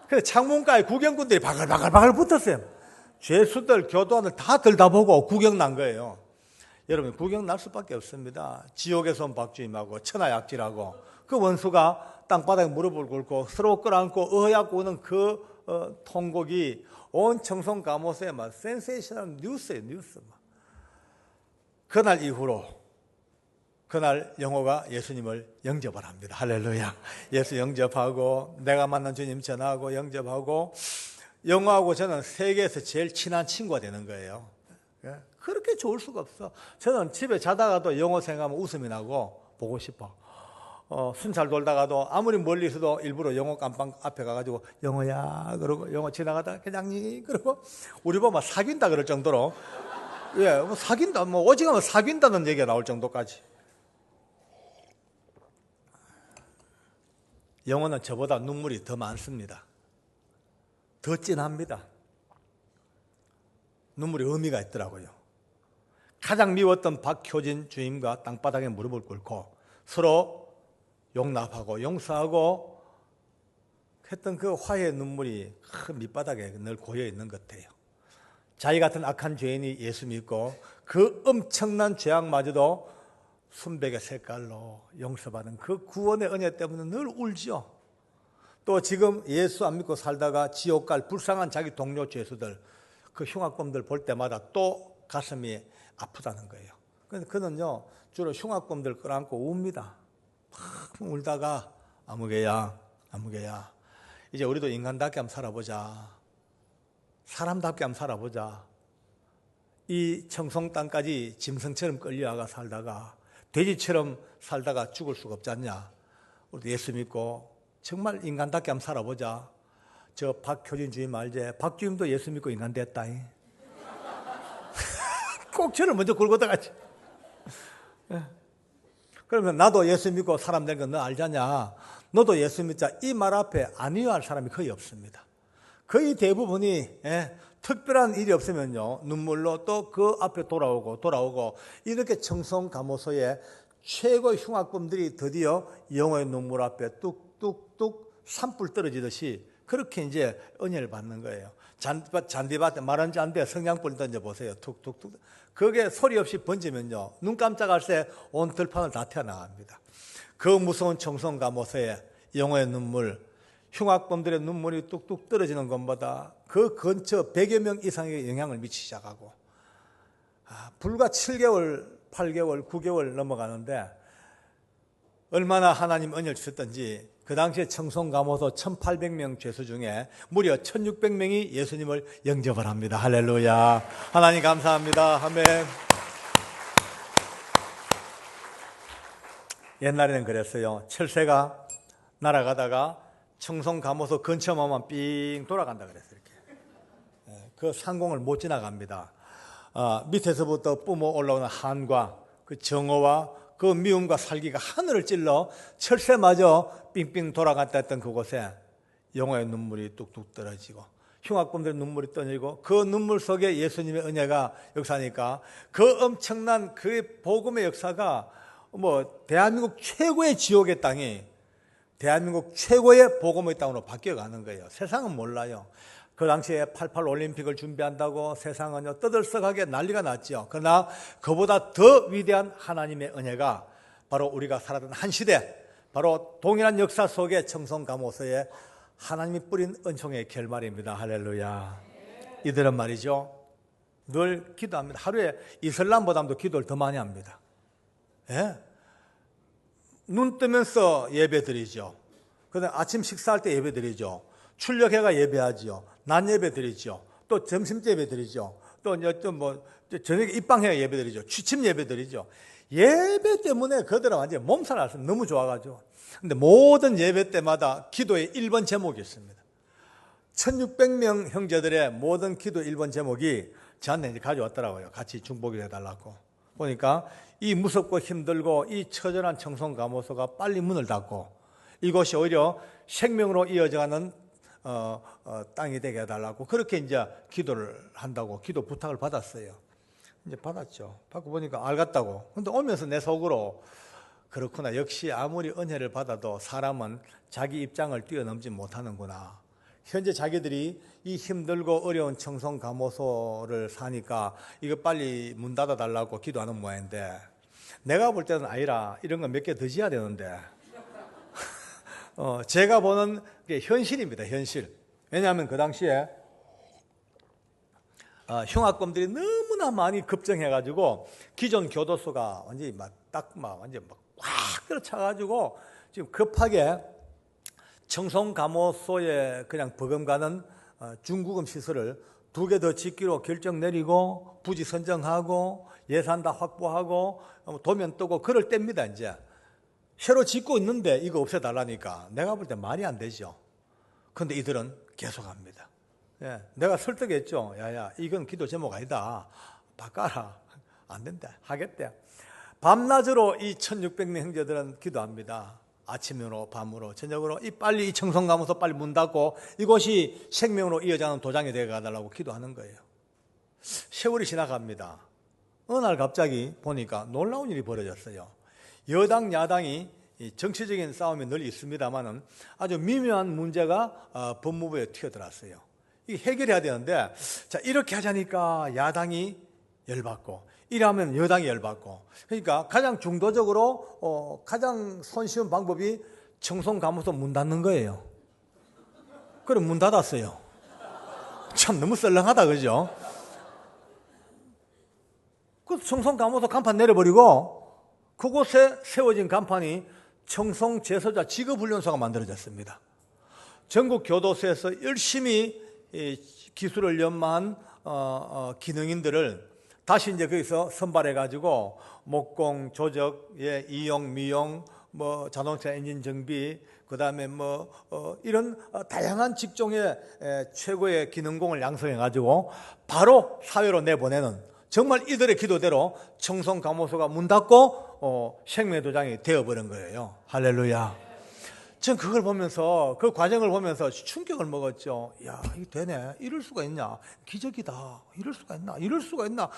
그래서 창문가에 구경꾼들이 바글바글 붙었어요. 죄수들, 교도관들 다 들다보고 구경 난 거예요. 여러분 구경 날 수밖에 없습니다. 지옥에서 온 박주임하고 천하약질하고 그 원수가 땅바닥에 무릎을 꿇고 서로 끌어안고 어여갖고 오는 그 통곡이 온 청송 감옥에 막 센세이션한 뉴스예요. 뉴스. 그날 이후로 그날 영호가 예수님을 영접을 합니다. 할렐루야. 예수 영접하고 내가 만난 주님 전하고 영접하고 영호하고 저는 세계에서 제일 친한 친구가 되는 거예요. 그렇게 좋을 수가 없어. 저는 집에 자다가도 영호 생각하면 웃음이 나고 보고 싶어. 순찰 돌다가도 아무리 멀리 있어도 일부러 영호 깜빵 앞에 가가지고 영호야 그러고 영호 지나가다 회장님 그러고 우리 보면 사귄다 그럴 정도로 뭐 사귄다 뭐 오직하면 사귄다는 얘기가 나올 정도까지. 영호는 저보다 눈물이 더 많습니다. 더 진합니다. 눈물이 의미가 있더라고요. 가장 미웠던 박효진 주임과 땅바닥에 무릎을 꿇고 서로 용납하고 용서하고 했던 그 화해의 눈물이 큰 밑바닥에 늘 고여 있는 것 같아요. 자기 같은 악한 죄인이 예수 믿고 그 엄청난 죄악마저도 순백의 색깔로 용서받은 그 구원의 은혜 때문에 늘 울죠. 또 지금 예수 안 믿고 살다가 지옥 갈 불쌍한 자기 동료 죄수들 그 흉악범들 볼 때마다 또 가슴이 아프다는 거예요. 그런데 그는요 주로 흉악범들 끌어안고 웁니다. 막 울다가 아무개야 이제 우리도 인간답게 한번 살아보자. 사람답게 한번 살아보자. 이 청송 땅까지 짐승처럼 끌려와가 살다가 돼지처럼 살다가 죽을 수가 없지 않냐. 우리도 예수 믿고 정말 인간답게 한번 살아보자. 저 박효진 주임 알지? 박주임도 예수 믿고 인간 됐다. 꼭 저를 먼저 굴고 들어가지. 그러면 나도 예수 믿고 사람 된 건 너 알잖냐. 너도 예수 믿자. 이 말 앞에 안위할 사람이 거의 없습니다. 거의 대부분이 특별한 일이 없으면요 눈물로 또 그 앞에 돌아오고 이렇게 청송 감호소에 최고의 흉악범들이 드디어 영혼의 눈물 앞에 뚝뚝뚝 산불 떨어지듯이 그렇게 이제 은혜를 받는 거예요. 잔디밭에 마른 잔디에 성냥불 던져보세요. 툭툭툭. 그게 소리 없이 번지면요 눈 깜짝할 새 온 들판을 다 튀어나갑니다. 그 무서운 청송 감호소에 영혼의 눈물, 흉악범들의 눈물이 뚝뚝 떨어지는 것보다 그 근처 100여 명 이상의 영향을 미치기 시작하고 불과 7개월, 8개월, 9개월 넘어가는데 얼마나 하나님 은혜를 주셨던지 그 당시에 청송감호소 1800명 죄수 중에 무려 1600명이 예수님을 영접을 합니다. 할렐루야. 하나님 감사합니다. 아멘. 옛날에는 그랬어요. 철새가 날아가다가 청송감호소 근처만 삥 돌아간다 그랬어요. 이렇게. 그 상공을 못 지나갑니다. 밑에서부터 뿜어 올라오는 한과 그 정오와 그 미움과 살기가 하늘을 찔러 철새마저 삥삥 돌아갔다 했던 그곳에 영혼의 눈물이 뚝뚝 떨어지고 흉악범들의 눈물이 떨어지고 그 눈물 속에 예수님의 은혜가 역사하니까 그 엄청난 그 복음의 역사가 뭐 대한민국 최고의 지옥의 땅이 대한민국 최고의 복음의 땅으로 바뀌어가는 거예요. 세상은 몰라요. 그 당시에 88 올림픽을 준비한다고 세상은 떠들썩하게 난리가 났죠. 그러나 그보다 더 위대한 하나님의 은혜가 바로 우리가 살았던 한 시대, 바로 동일한 역사 속의 청송감호소에 하나님이 뿌린 은총의 결말입니다. 할렐루야. 이들은 말이죠, 늘 기도합니다. 하루에 이슬람보다도 기도를 더 많이 합니다. 예? 눈 뜨면서 예배 드리죠. 그다음 아침 식사할 때 예배 드리죠. 출력해가 예배하죠. 낮 예배 드리죠. 또 점심 때 예배 드리죠. 또 저녁에 입방해 예배 드리죠. 취침 예배 드리죠. 예배 때문에 그들은 완전 몸살 났어요. 너무 좋아가지고. 근데 모든 예배 때마다 기도의 1번 제목이 있습니다. 1600명 형제들의 모든 기도 1번 제목이 저한테 이제 가져왔더라고요. 같이 중보기 해달라고. 보니까 이 무섭고 힘들고 이 처절한 청송감호소가 빨리 문을 닫고 이곳이 오히려 생명으로 이어져가는 땅이 되게 해달라고 그렇게 이제 기도를 한다고 기도 부탁을 받았어요. 이제 받았죠. 받고 보니까 알겠다고. 근데 오면서 내 속으로 그렇구나. 역시 아무리 은혜를 받아도 사람은 자기 입장을 뛰어넘지 못하는구나. 현재 자기들이 이 힘들고 어려운 청송감호소를 사니까 이거 빨리 문 닫아달라고 기도하는 모양인데 내가 볼 때는 아니라 이런 거 몇 개 더 지어야 되는데 제가 보는 게 현실입니다. 현실. 왜냐하면 그 당시에 흉악범들이 너무나 많이 급증해가지고 기존 교도소가 완전히 완전히 꽉 들어차가지고 지금 급하게 청송감호소에 그냥 버금가는 중구금 시설을 2개 더 짓기로 결정 내리고 부지 선정하고 예산 다 확보하고 도면 뜨고 그럴 때입니다. 이제 새로 짓고 있는데 이거 없애달라니까 내가 볼 때 말이 안 되죠. 그런데 이들은 계속합니다. 예, 내가 설득했죠. 야야, 이건 기도 제목 아니다. 바꿔라. 안 된다. 하겠대. 밤낮으로 이 1600명 형제들은 기도합니다. 아침으로 밤으로 저녁으로 빨리 이 청송감호소 빨리 문 닫고 이곳이 생명으로 이어가는 도장이 되어 가달라고 기도하는 거예요. 세월이 지나갑니다. 어느 날 갑자기 보니까 놀라운 일이 벌어졌어요. 여당 야당이 정치적인 싸움이 늘 있습니다만은 아주 미묘한 문제가 법무부에 튀어들었어요. 이게 해결해야 되는데 자 이렇게 하자니까 야당이 열받고 이러면 여당이 열받고 그러니까 가장 중도적으로 가장 손쉬운 방법이 청송감호소 문 닫는 거예요. 그럼 문 닫았어요. 참 너무 썰렁하다 그죠? 그 청송감호소 간판 내려버리고 그곳에 세워진 간판이 청송재소자 직업훈련소가 만들어졌습니다. 전국 교도소에서 열심히 기술을 연마한 기능인들을 다시 이제 거기서 선발해가지고 목공, 조적, 이용, 미용, 자동차 엔진 정비, 그 다음에 이런 다양한 직종의 최고의 기능공을 양성해가지고 바로 사회로 내보내는 정말 이들의 기도대로 청송감호소가 문 닫고 생명의 도장이 되어버린 거예요. 할렐루야. 전 그걸 보면서 그 과정을 보면서 충격을 먹었죠. 야, 이게 되네. 이럴 수가 있냐? 기적이다. 이럴 수가 있나? 이럴 수가 있나?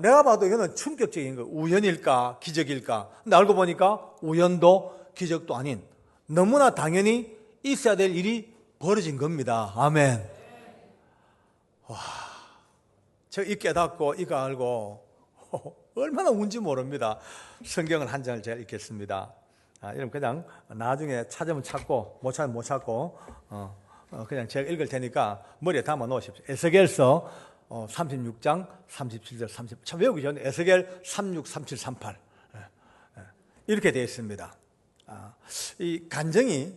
내가 봐도 이거는 충격적인 거. 우연일까? 기적일까? 근데 알고 보니까 우연도 기적도 아닌 너무나 당연히 있어야 될 일이 벌어진 겁니다. 아멘. 와, 제가 이 깨닫고 이거 알고 얼마나 운지 모릅니다. 성경을 한 장을 제가 읽겠습니다. 여러분 그냥 나중에 찾으면 찾고 못 찾으면 못 찾고 그냥 제가 읽을 테니까 머리에 담아 놓으십시오. 에스겔서 36장 37절 30. 참 외우기 전에 에스겔 36, 37, 38 이렇게 되어 있습니다. 이 간증이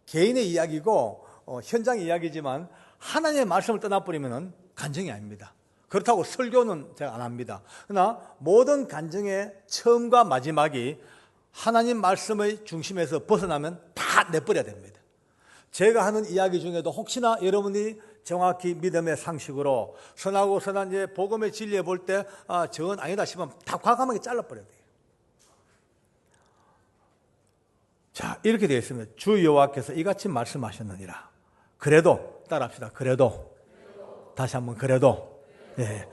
개인의 이야기고 현장 이야기지만 하나님의 말씀을 떠나버리면 간증이 아닙니다. 그렇다고 설교는 제가 안 합니다. 그러나 모든 간증의 처음과 마지막이 하나님 말씀의 중심에서 벗어나면 다 내버려야 됩니다. 제가 하는 이야기 중에도 혹시나 여러분이 정확히 믿음의 상식으로 선하고 선한 이제 복음의 진리에 볼 때 저건 아니다 싶으면 다 과감하게 잘라버려야 돼요. 자, 이렇게 되어 있습니다. 주 여호와께서 이같이 말씀하셨느니라. 그래도 따라합시다. 그래도 다시 한번 그래도 예.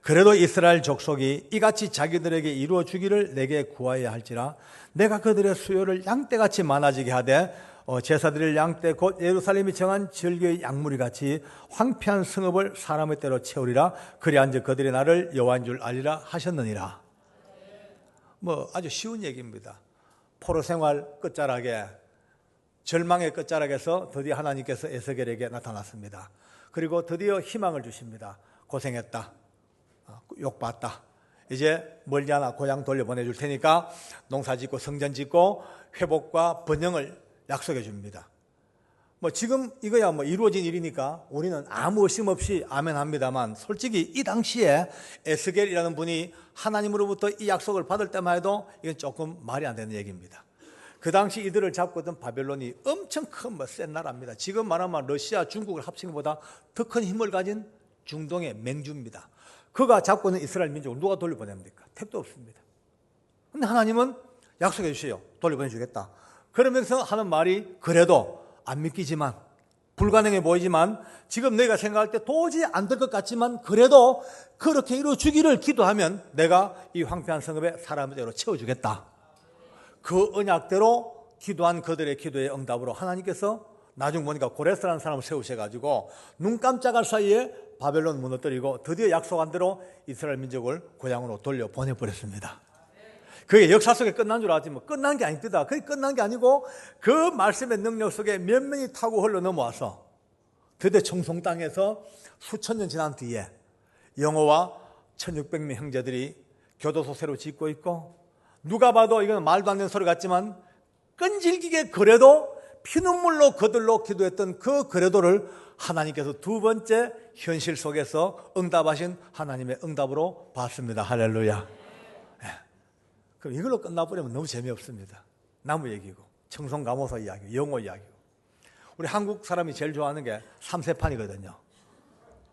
그래도 이스라엘 족속이 이같이 자기들에게 이루어 주기를 내게 구하여야 할지라 내가 그들의 수요를 양떼같이 많아지게 하되 제사드릴 양떼 곧 예루살렘이 정한 절기의 양무리 같이 황폐한 성읍을 사람의 때로 채우리라. 그리한즉 그들이 나를 여호와인 줄 알리라 하셨느니라. 뭐 아주 쉬운 얘기입니다. 포로 생활 끝자락에, 절망의 끝자락에서 드디어 하나님께서 에스겔에게 나타났습니다. 그리고 드디어 희망을 주십니다. 고생했다, 욕받다, 이제 멀지 않아 고향 돌려보내줄 테니까 농사 짓고 성전 짓고 회복과 번영을 약속해 줍니다. 뭐 지금 이거야 뭐 이루어진 일이니까 우리는 아무 의심 없이 아멘 합니다만, 솔직히 이 당시에 에스겔이라는 분이 하나님으로부터 이 약속을 받을 때만 해도 이건 조금 말이 안 되는 얘기입니다. 그 당시 이들을 잡고 있던 바벨론이 엄청 큰 센 나라입니다. 지금 말하면 러시아, 중국을 합친 것보다 더 큰 힘을 가진 중동의 맹주입니다. 그가 잡고 있는 이스라엘 민족을 누가 돌려보냅니까? 택도 없습니다. 그런데 하나님은 약속해 주세요. 돌려보내주겠다. 그러면서 하는 말이, 그래도 안 믿기지만, 불가능해 보이지만, 지금 내가 생각할 때 도저히 안 될 것 같지만, 그래도 그렇게 이루어주기를 기도하면 내가 이 황폐한 성읍에 사람대로 채워주겠다. 그 언약대로 기도한 그들의 기도의 응답으로 하나님께서 나중 보니까 고레스라는 사람을 세우셔가지고 눈 깜짝할 사이에 바벨론 무너뜨리고 드디어 약속한 대로 이스라엘 민족을 고향으로 돌려보내버렸습니다. 그게 역사 속에 끝난 줄 알았지 뭐 끝난 게 아닙니다. 그게 끝난 게 아니고 그 말씀의 능력 속에 몇 명이 타고 흘러 넘어와서 드디어 청송 땅에서 수천 년 지난 뒤에 영어와 1600명 형제들이 교도소 새로 짓고 있고, 누가 봐도 이건 말도 안 되는 소리 같지만 끈질기게 그래도 피눈물로 거들로 기도했던 그 그래도를 하나님께서 두 번째 현실 속에서 응답하신 하나님의 응답으로 봤습니다. 할렐루야. 네. 그럼 이걸로 끝나버리면 너무 재미없습니다. 나무 얘기고 청송가모서 이야기, 영어 이야기고. 우리 한국 사람이 제일 좋아하는 게 3세판이거든요.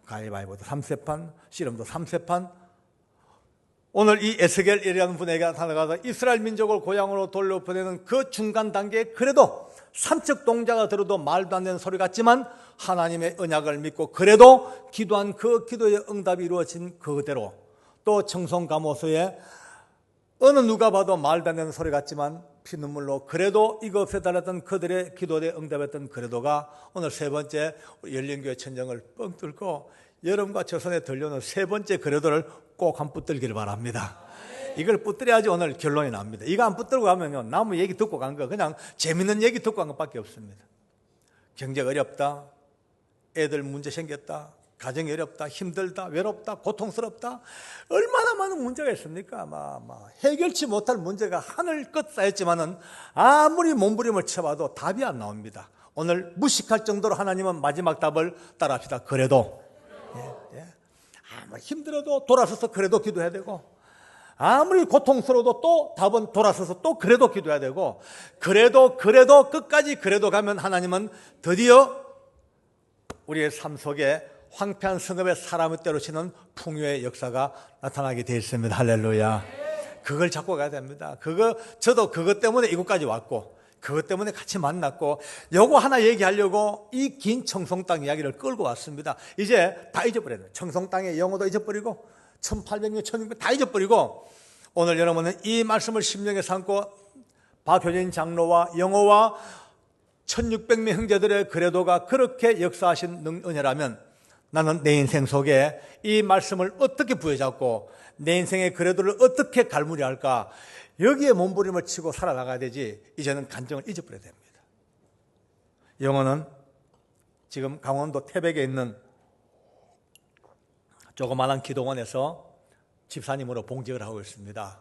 가위바위보도 3세판, 씨름도 3세판. 오늘 이 에스겔이라는 분에게 나타나서 이스라엘 민족을 고향으로 돌려보내는 그 중간 단계에 그래도 삼척 동자가 들어도 말도 안 되는 소리 같지만 하나님의 언약을 믿고 그래도 기도한 그 기도의 응답이 이루어진 그대로, 또 청송가모서에 어느 누가 봐도 말도 안 되는 소리 같지만 피눈물로 그래도 이거 없애달랐던 그들의 기도에 응답했던 그래도가 오늘 세 번째 열린교회 천정을 뻥 뚫고 여러분과 저 손에 들려오는 세 번째 그래도를 꼭 한 붙들기를 바랍니다. 이걸 붙들어야지 오늘 결론이 납니다. 이거 안 붙들고 가면요, 나무 얘기 듣고 간 거 그냥 재밌는 얘기 듣고 간 것밖에 없습니다. 경제 어렵다, 애들 문제 생겼다, 가정이 어렵다, 힘들다, 외롭다, 고통스럽다, 얼마나 많은 문제가 있습니까? 해결치 못할 문제가 하늘 끝 쌓였지만은 아무리 몸부림을 쳐봐도 답이 안 나옵니다. 오늘 무식할 정도로 하나님은 마지막 답을 따라합시다. 그래도. 아무리 힘들어도 돌아서서 그래도 기도해야 되고, 아무리 고통스러워도 또 답은 돌아서서 또 그래도 기도해야 되고, 그래도 끝까지 그래도 가면 하나님은 드디어 우리의 삶 속에 황폐한 성읍에 사람을 때려치는 풍요의 역사가 나타나게 되어 있습니다. 할렐루야. 그걸 잡고 가야 됩니다. 저도 그것 때문에 이곳까지 왔고, 그것 때문에 같이 만났고, 요거 하나 얘기하려고 이 긴 청송 땅 이야기를 끌고 왔습니다. 이제 다 잊어버려요. 청송 땅의 영어도 잊어버리고 1800년, 1600년 다 잊어버리고, 오늘 여러분은 이 말씀을 심령에 삼고 박효진 장로와 영어와 1600명 형제들의 그래도가 그렇게 역사하신 은혜라면, 나는 내 인생 속에 이 말씀을 어떻게 부여잡고 내 인생의 그래도를 어떻게 갈무리할까, 여기에 몸부림을 치고 살아나가야 되지, 이제는 간증을 잊어버려야 됩니다. 영어는 지금 강원도 태백에 있는 조그마한 기도원에서 집사님으로 봉직을 하고 있습니다.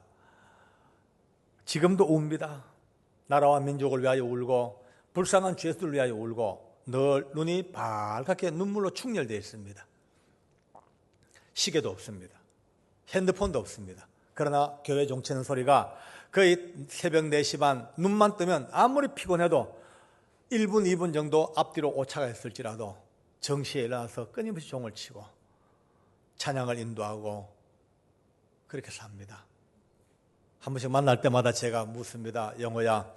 지금도 웁니다. 나라와 민족을 위하여 울고 불쌍한 죄수를 위하여 울고 늘 눈이 빨갛게 눈물로 충혈되어 있습니다. 시계도 없습니다. 핸드폰도 없습니다. 그러나 교회 종치는 소리가 거의 새벽 4시 반, 눈만 뜨면 아무리 피곤해도 1분, 2분 정도 앞뒤로 오차가 있을지라도 정시에 일어나서 끊임없이 종을 치고 찬양을 인도하고 그렇게 삽니다. 한 번씩 만날 때마다 제가 묻습니다. 영호야,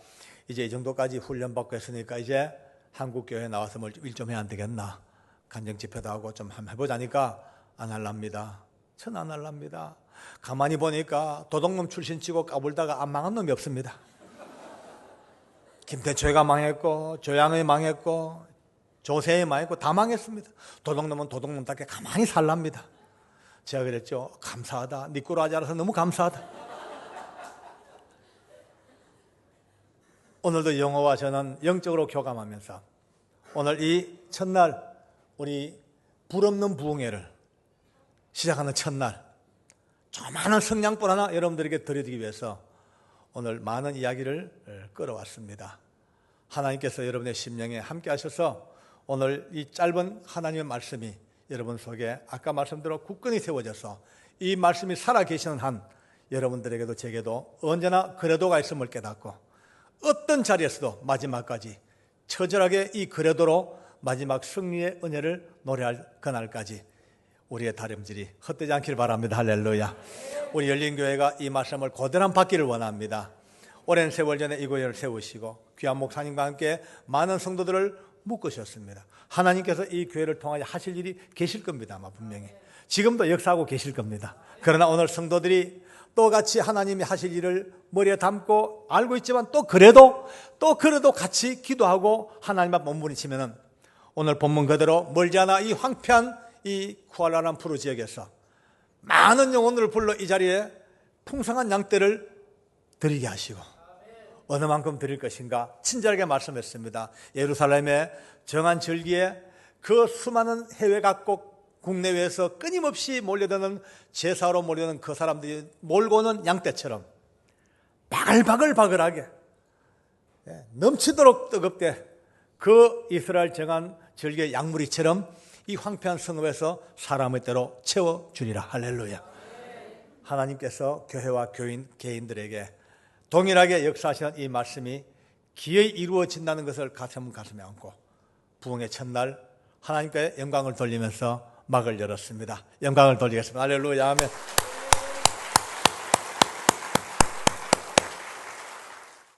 이제 이 정도까지 훈련받고 했으니까 이제 한국교회에 나와서 일 좀 해야 안 되겠나? 간증 집회도 하고 좀 한번 해보자니까 안 할랍니다. 전 안 할랍니다. 가만히 보니까 도둑놈 출신 치고 까불다가 안 망한 놈이 없습니다. 김태초가 망했고 조양이 망했고 조세이 망했고 다 망했습니다. 도둑놈은 도둑놈답게 가만히 살랍니다. 제가 그랬죠. 감사하다. 네 꼴 하지 않아서 너무 감사하다. 오늘도 영어와 저는 영적으로 교감하면서 오늘 이 첫날 우리 불없는 부흥회를 시작하는 첫날 조그마한 성냥불 하나 여러분들에게 드리기 위해서 오늘 많은 이야기를 끌어왔습니다. 하나님께서 여러분의 심령에 함께 하셔서 오늘 이 짧은 하나님의 말씀이 여러분 속에 아까 말씀대로 굳건히 세워져서 이 말씀이 살아계시는 한 여러분들에게도 제게도 언제나 그래도가 있음을 깨닫고 어떤 자리에서도 마지막까지 처절하게 이 그래도로 마지막 승리의 은혜를 노래할 그날까지 우리의 다름질이 헛되지 않길 바랍니다. 할렐루야. 우리 열린교회가 이 말씀을 고대로 받기를 원합니다. 오랜 세월 전에 이 교회를 세우시고 귀한 목사님과 함께 많은 성도들을 묶으셨습니다. 하나님께서 이 교회를 통하여 하실 일이 계실 겁니다. 아마 분명히 지금도 역사하고 계실 겁니다. 그러나 오늘 성도들이 또 같이 하나님이 하실 일을 머리에 담고 알고 있지만 또 그래도 같이 기도하고 하나님 앞 몸부림치면은 오늘 본문 그대로 멀지 않아 이 황폐한 이 쿠알라룸푸르 지역에서 많은 영혼들을 불러 이 자리에 풍성한 양떼를 드리게 하시고 어느 만큼 드릴 것인가 친절하게 말씀했습니다. 예루살렘의 정한 절기에 그 수많은 해외 각국 국내외에서 끊임없이 몰려드는 제사로 몰려드는 그 사람들이 몰고 오는 양떼처럼 바글바글바글하게 넘치도록 뜨겁게 그 이스라엘 정한 절기의 양무리처럼 이 황폐한 성읍에서 사람의 때로 채워주리라. 할렐루야. 하나님께서 교회와 교인 개인들에게 동일하게 역사하시는 이 말씀이 기어이 이루어진다는 것을 가슴에 안고 부흥의 첫날 하나님께 영광을 돌리면서 막을 열었습니다. 영광을 돌리겠습니다. 할렐루야. 아멘.